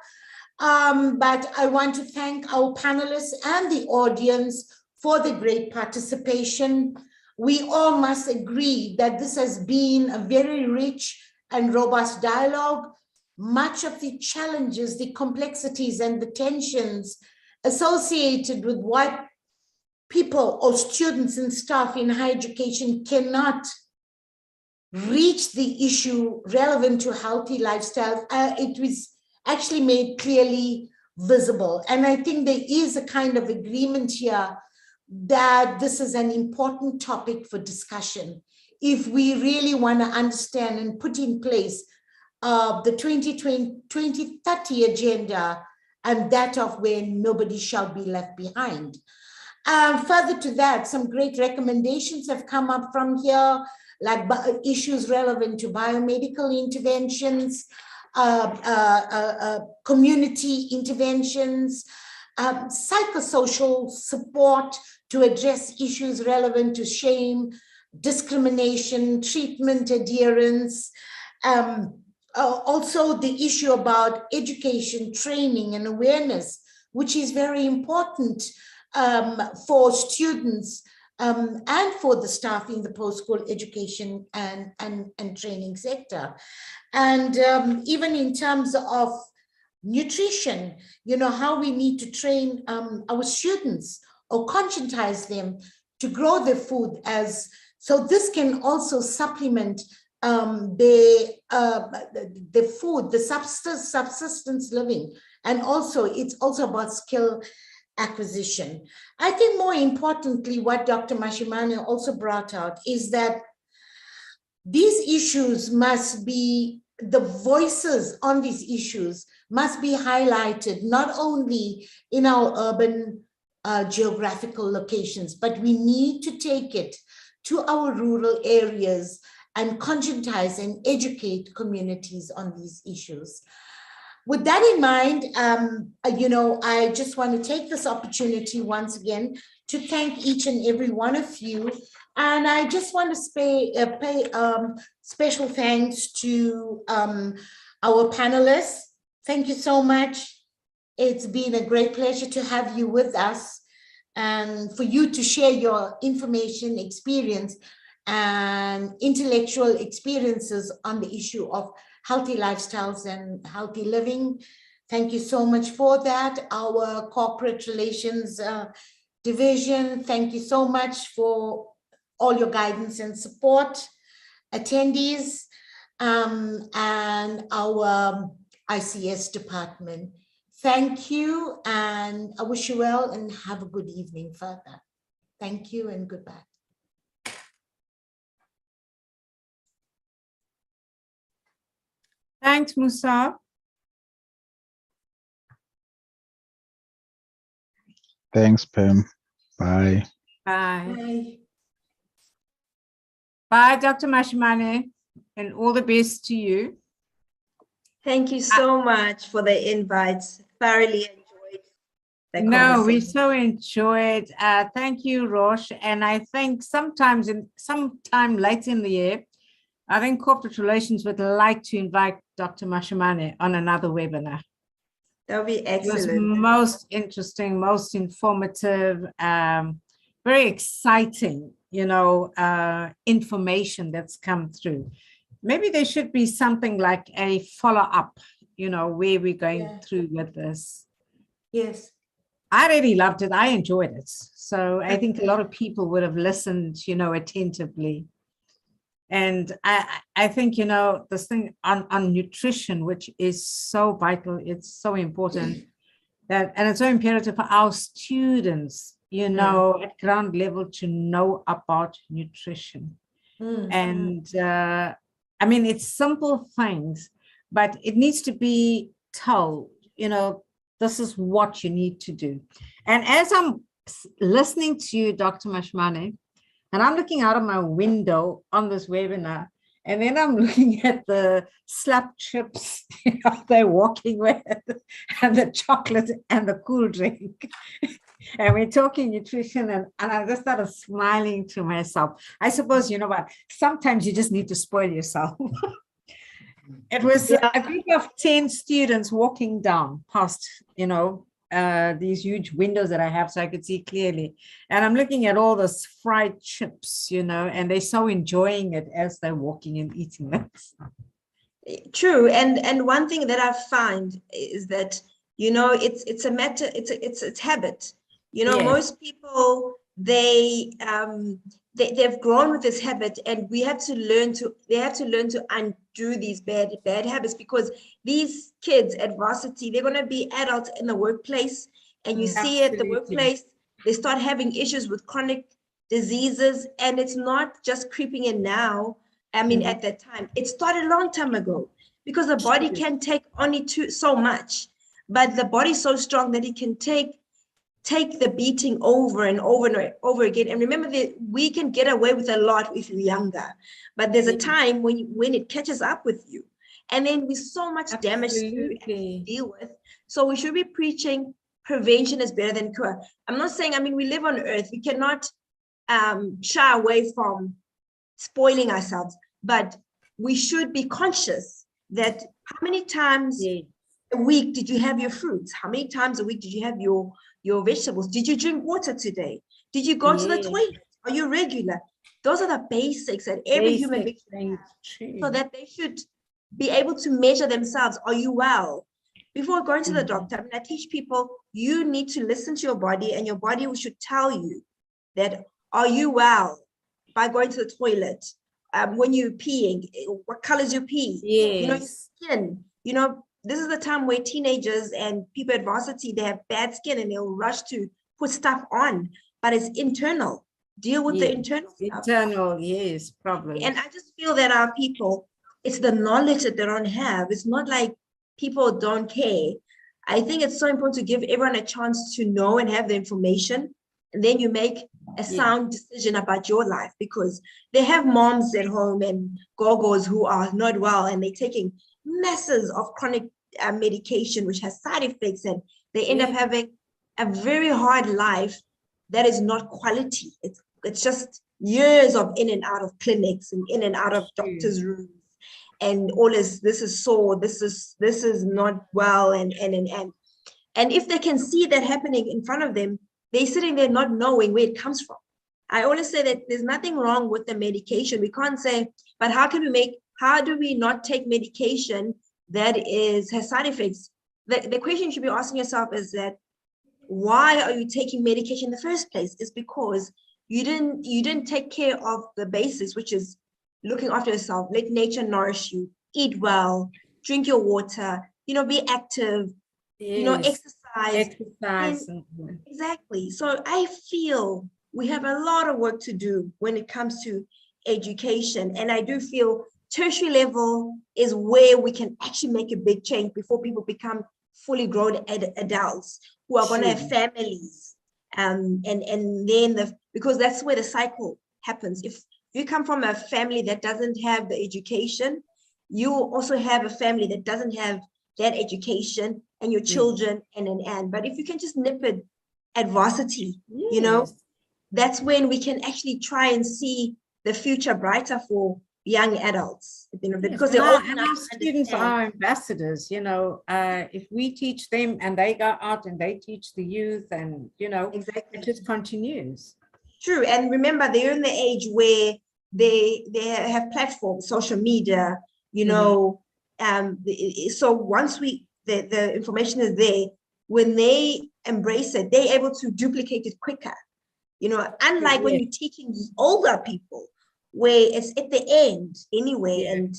but I want to thank our panelists and the audience for the great participation. We all must agree that this has been a very rich and robust dialogue. much of the challenges, the complexities, and the tensions associated with what people or students and staff in higher education cannot reach the issue relevant to healthy lifestyles, it was actually made clearly visible. And I think there is a kind of agreement here that this is an important topic for discussion if we really want to understand and put in place the 2030 agenda, and that of where nobody shall be left behind. Further to that, some great recommendations have come up from here, like issues relevant to biomedical interventions, community interventions, psychosocial support to address issues relevant to shame, discrimination, treatment adherence, also the issue about education, training, and awareness, which is very important for students and for the staff in the post-school education and training sector. And even in terms of nutrition, you know, how we need to train our students or conscientize them to grow their food as, so this can also supplement the food, the subsistence living, and also it's also about skill acquisition. I think more importantly, what Dr. Mashimani also brought out is that these issues must be, the voices on these issues must be highlighted not only in our urban geographical locations, but we need to take it to our rural areas and conscientize and educate communities on these issues. With that in mind, you know, I just want to take this opportunity once again to thank each and every one of you. And I just want to pay special thanks to our panelists. Thank you so much. It's been a great pleasure to have you with us and for you to share your information, experience, and intellectual experiences on the issue of healthy lifestyles and healthy living. Thank you so much for that. Our corporate relations division, thank you so much for all your guidance and support. Attendees and our ICS department, thank you, and I wish you well and have a good evening further. Thank you and goodbye. Thanks, Musa. Thanks, Pam. Bye. Bye. Bye. Bye, Dr. Mashimani, and all the best to you. Thank you so much for the invites. Thoroughly enjoyed the No, we conversation. so enjoyed. Thank you, Rosh. And I think sometime late in the year, I think corporate relations would like to invite Dr. Mashimani on another webinar. That would be It was excellent. most interesting, most informative, very exciting, you know, information that's come through. Maybe there should be something like a follow-up, you know, where we're going through with this. Yes. I really loved it. I enjoyed it. So I think a lot of people would have listened, you know, attentively. And I think, you know, this thing on nutrition, which is so vital, it's so important, that, and it's so imperative for our students, you know, at ground level to know about nutrition. And I mean, it's simple things, but it needs to be told, you know, this is what you need to do. And as I'm listening to you, Dr. Mashimani, and I'm looking out of my window on this webinar, and then I'm looking at the slap chips, you know, they're walking with, and the chocolate and the cool drink. And we're talking nutrition, and I just started smiling to myself. I suppose, you know what, sometimes you just need to spoil yourself. It was a group of 10 students walking down past, you know, these huge windows that I have so I could see clearly. And I'm looking at all those fried chips, you know, and they're so enjoying it as they're walking and eating it. True, and one thing that I find is that, you know, it's a matter, it's habit. You know, Yes. most people, they've grown with this habit, and they have to learn to undo these bad habits, because these kids at varsity, they're going to be adults in the workplace, and you see at the Absolutely. workplace, they start having issues with chronic diseases, and it's not just creeping in now. I mean, at that time, it started a long time ago, because the body can take only so much, but the body's so strong that it can take the beating over and over and over again. And remember that we can get away with a lot if you're younger, but there's a time when it catches up with you, and then with so much damage to deal with. So we should be preaching prevention is better than cure. I'm not saying, I mean, we live on earth, we cannot shy away from spoiling ourselves, but we should be conscious that how many times a week did you have your fruits? How many times a week did you have your vegetables? Did you drink water today? Did you go to the toilet? Are you regular? Those are the basics that every human being should have, so that they should be able to measure themselves. Are you well? Before going to the doctor, I mean, I teach people, you need to listen to your body, and your body should tell you that, are you well? By going to the toilet, when you're peeing, what colors you pee, you know, your skin, you know, this is the time where teenagers and people at varsity, they have bad skin and they'll rush to put stuff on, but it's internal. Deal with the internal stuff. Probably. And I just feel that our people, it's the knowledge that they don't have. It's not like people don't care. I think it's so important to give everyone a chance to know and have the information, and then you make a sound decision about your life, because they have moms at home and gogos who are not well, and they're taking masses of chronic medication which has side effects, and they end up having a very hard life that is not quality. It's just years of in and out of clinics and in and out of doctors' rooms, and all this is sore, this is not well, and if they can see that happening in front of them, they're sitting there not knowing where it comes from. I always say that there's nothing wrong with the medication. We can't say, but how do we not take medication that has side effects? The question you should be asking yourself is that, why are you taking medication in the first place? It's because you didn't take care of the basics, which is looking after yourself. Let nature nourish you, eat well, drink your water, you know, be active, you know, exercise. Exactly. So I feel we have a lot of work to do when it comes to education. And I do feel tertiary level is where we can actually make a big change before people become fully grown adults who are going to have families. And then because that's where the cycle happens. If you come from a family that doesn't have the education, you also have a family that doesn't have that education, and your children and. But if you can just nip it at varsity, you know, that's when we can actually try and see the future brighter for young adults, you know, because they're all and our students are ambassadors, you know. If we teach them and they go out and they teach the youth, and you know, it just continues. True. And remember, they're in the age where they have platforms, social media, you know, so once the information is there, when they embrace it, they're able to duplicate it quicker, you know, unlike when you're teaching older people, where it's at the end anyway, and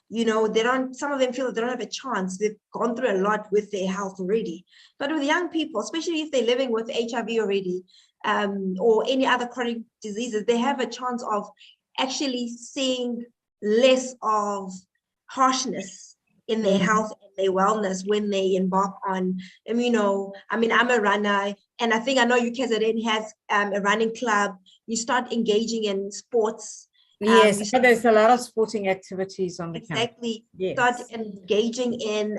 you know, some of them feel that they don't have a chance. They've gone through a lot with their health already. But with young people, especially if they're living with HIV already, or any other chronic diseases, they have a chance of actually seeing less of harshness in their health and their wellness when they embark on, you know, I mean, I'm a runner, and I think I know UKZN has a running club. You start engaging in sports. Yes, there's a lot of sporting activities on the campus. Start engaging in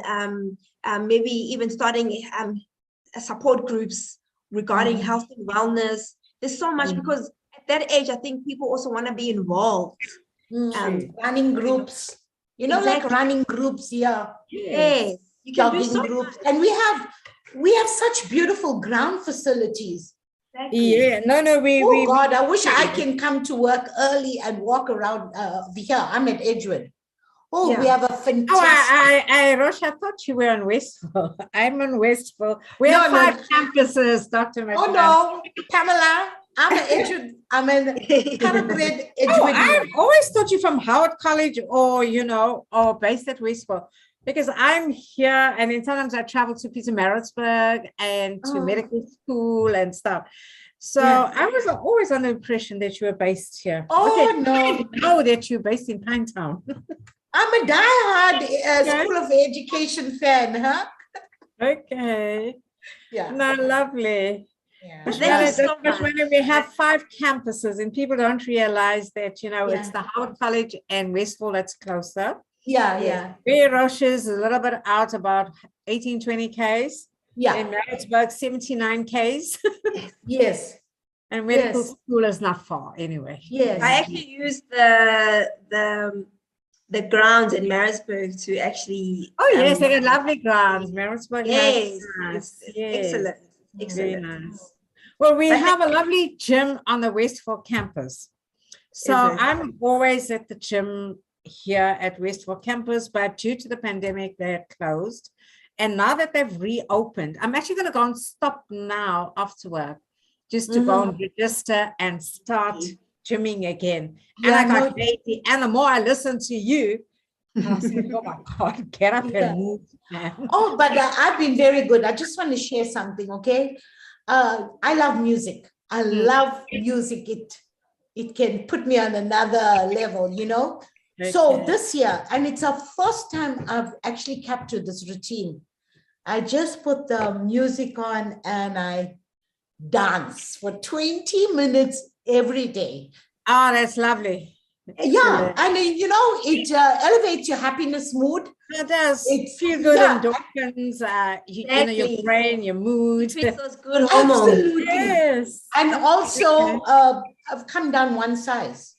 maybe even starting support groups regarding health and wellness. There's so much, because at that age, I think people also want to be involved. Running groups, you know, like running groups, Yes, you can do so groups, and we have such beautiful ground facilities. Yeah, God, I wish I can come to work early and walk around here. I'm at Edgewood. Oh, we Yeah. have a Oh, fantastic. Rosh, I thought you were on Westville. I'm on Westville. We No, have no. 5 campuses, Dr. Oh Mashimani. no, Pamela, I'm an thoroughbred Oh, Edgewood. I've always thought you from Howard College or, or based at Westville. Because I'm here and then sometimes I travel to Pietermaritzburg and to Oh. medical school and stuff. So Yeah. I was always under the impression that you were based here. Oh, Okay, no. I didn't know that you're based in Pinetown. I'm a diehard Okay. School of Education fan, huh? Okay. Yeah. No, lovely. Yeah. But thank you so much. When we have 5 campuses and people don't realize that, it's the Howard College and Westville that's closer. Yeah, yeah. Where Roche is a little bit out, about 18, 20 Ks. Yeah. In Maritzburg, 79 Ks. Yes. And medical Yes. school is not far anyway. Yes. I actually used the grounds in Maritzburg to actually. Oh, yes, they got lovely grounds. Maritzburg Yes, has it's yes. excellent. Very Excellent. nice. Well, we But have a lovely gym on the Westville campus. So Is it? I'm always at the gym here at Westville campus, but due to the pandemic, they're closed. And now that they've reopened, I'm actually going to go and stop now after work just to go and register and start gymming again. And I got lazy. And the more I listen to you, I said, oh my God, get up and move, man. Oh, but I've been very good. I just want to share something, okay? I love music. I love music. It can put me on another level, So Okay. this year, and it's the first time I've actually captured this routine. I just put the music on and I dance for 20 minutes every day. Oh, that's lovely. Yeah, and it elevates your happiness mood. It does. It's Feel good yeah. endorphins, your Exactly. brain, your mood. It feels those good hormones. Absolutely. Yes. And also, I've come down one size.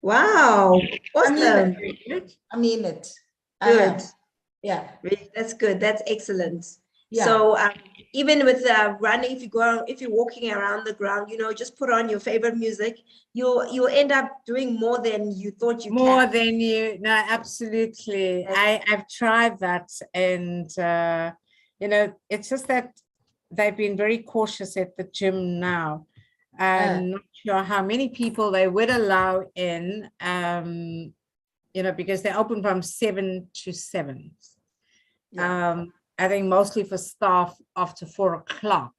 Wow. Awesome. I mean it. Good. Yeah. Really, that's good. That's excellent. Yeah. So even with running, if you're walking around the ground, just put on your favorite music. You'll end up doing more than you thought you More can. than you. No, absolutely. I've tried that, and it's just that they've been very cautious at the gym now. I'm not sure how many people they would allow in, because they open from 7 to 7. I think mostly for staff after 4 o'clock.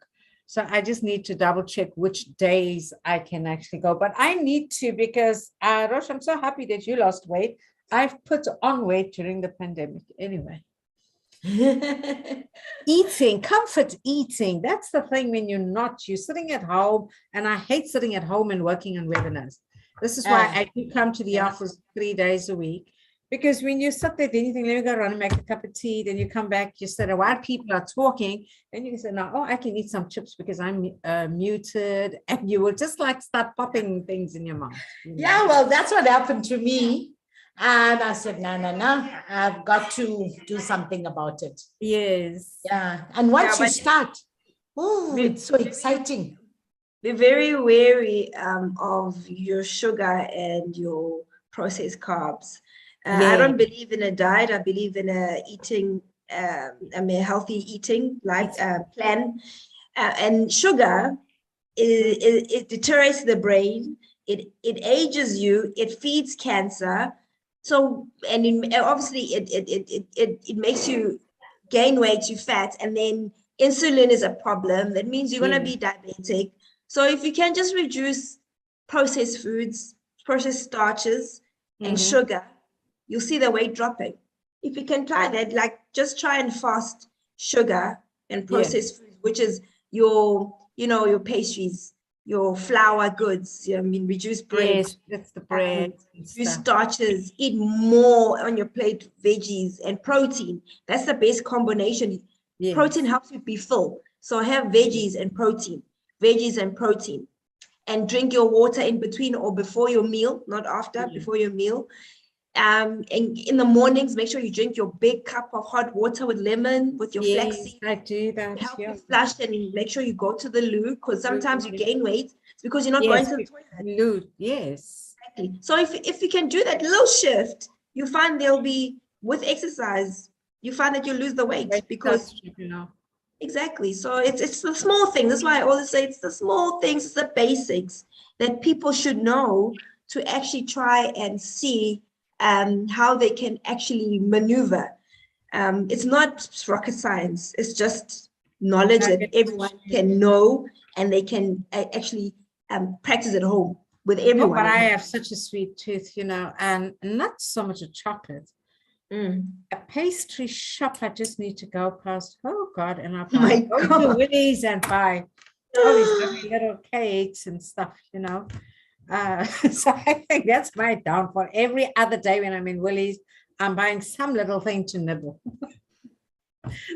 So I just need to double check which days I can actually go. But I need to, because Rosh, I'm so happy that you lost weight. I've put on weight during the pandemic anyway. Eating, comfort eating. That's the thing when you're sitting at home. And I hate sitting at home and working on webinars. This is why I do come to the office 3 days a week. Because when you sit there, then you think, let me go around and make a cup of tea. Then you come back, you sit while people are talking. Then you can say, no, I can eat some chips because I'm muted. And you will just start popping things in your mouth. Yeah, well, that's what happened to me. And I said, no, I've got to do something about it. Yes. Yeah. And once you start, it's so exciting. Be very wary of your sugar and your processed carbs. I don't believe in a diet. I believe in a healthy eating plan. And sugar, it deteriorates the brain. It ages you. It feeds cancer. So, and obviously, it makes you gain weight, you fat, and then insulin is a problem. That means you're going to be diabetic. So if you can just reduce processed foods, processed starches, and sugar, you'll see the weight dropping. If you can try that, just try and fast sugar and processed foods, which is your pastries, your flour goods. Reduce bread. Yes, that's the bread. Reduce starches. Eat more on your plate, veggies and protein. That's the best combination. Yes. Protein helps you be full. So have veggies and protein. And drink your water in between or before your meal, not after, before your meal. And in the mornings, make sure you drink your big cup of hot water with lemon, with your flaxseed. I do that. Help you flush, and make sure you go to the loo, because sometimes you gain weight. It's because you're not going to the toilet. Loo, yes. Exactly. So if you can do that little shift, you find there'll be, with exercise, you find that you lose the weight because, you know. exactly. So it's the small things. That's why I always say it's the small things, it's the basics that people should know to actually try and see how they can actually maneuver. It's not rocket science. It's just knowledge that everyone can know, and they can actually practice at home with Oh, everyone. but I have such a sweet tooth, you know, and not so much a chocolate. A pastry shop I just need to go past. Oh God, and I'll My go to God. Woolies and buy all these lovely little cakes and stuff, you know. So I think that's my downfall. Every other day when I'm in Woolies, I'm buying some little thing to nibble.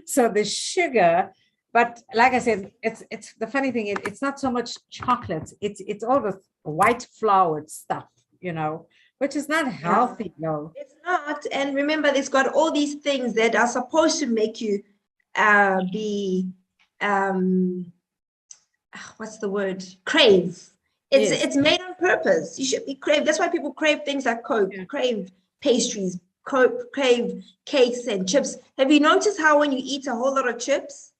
So the sugar, but like I said, it's the funny thing, it's not so much chocolate, it's all the white floured stuff, you know, which is not healthy, though. It's not. And remember, it's got all these things that are supposed to make you be, what's the word? Crave. It's made on purpose. You should be crave. That's why people crave things like Coke, crave pastries, crave cakes and chips. Have you noticed how when you eat a whole lot of chips,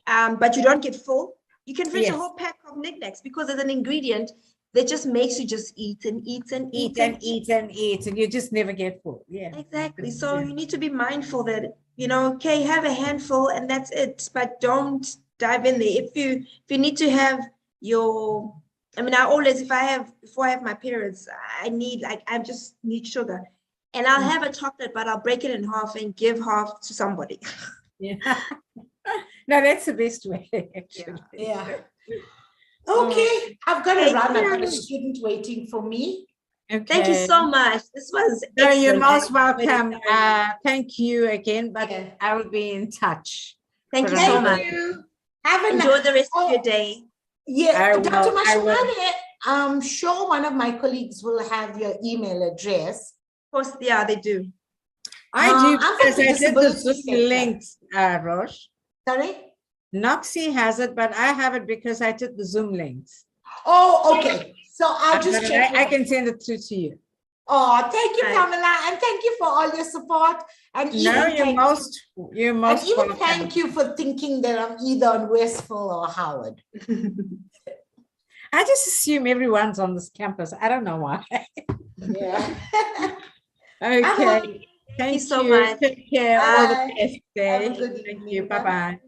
but you don't get full, you can finish a whole pack of knickknacks because there's an ingredient that just makes you just eat and eat and eat and eat and eat, and you just never get full. Yeah, exactly. So you need to be mindful that, you know, okay, have a handful and that's it, but don't dive in there. If you need to have your, I mean, I always, before I have my periods, I just need sugar, and I'll have a chocolate, but I'll break it in half and give half to somebody. yeah. No, that's the best way, actually. Yeah. Okay, I've got to run. I've got a student waiting for me. Okay. Thank you so much. This was No, you're excellent. most welcome. Thank you again, but I will be in touch. Thank you so much. Thank you. Have a Enjoy the rest of your day. Yeah, I will, Dr. I will. Mashimani, I'm sure one of my colleagues will have your email address. Of course, yeah, they do. I do, I'm because from the I did the disability Zoom sector. links, Rosh. Sorry? Noxie has it, but I have it because I did the Zoom links. Oh, okay. So I'll just But check. I can send it through to you. Oh, thank you, Right. Pamela, and thank you for all your support. And No, even you're most even welcome. thank you for thinking that I'm either on Westville or Howard. I just assume everyone's on this campus. I don't know why. Yeah. Okay. Thank you so much. Take care. All the Bye. best. Have a Day. good Thank evening. you. Bye-bye. Bye-bye.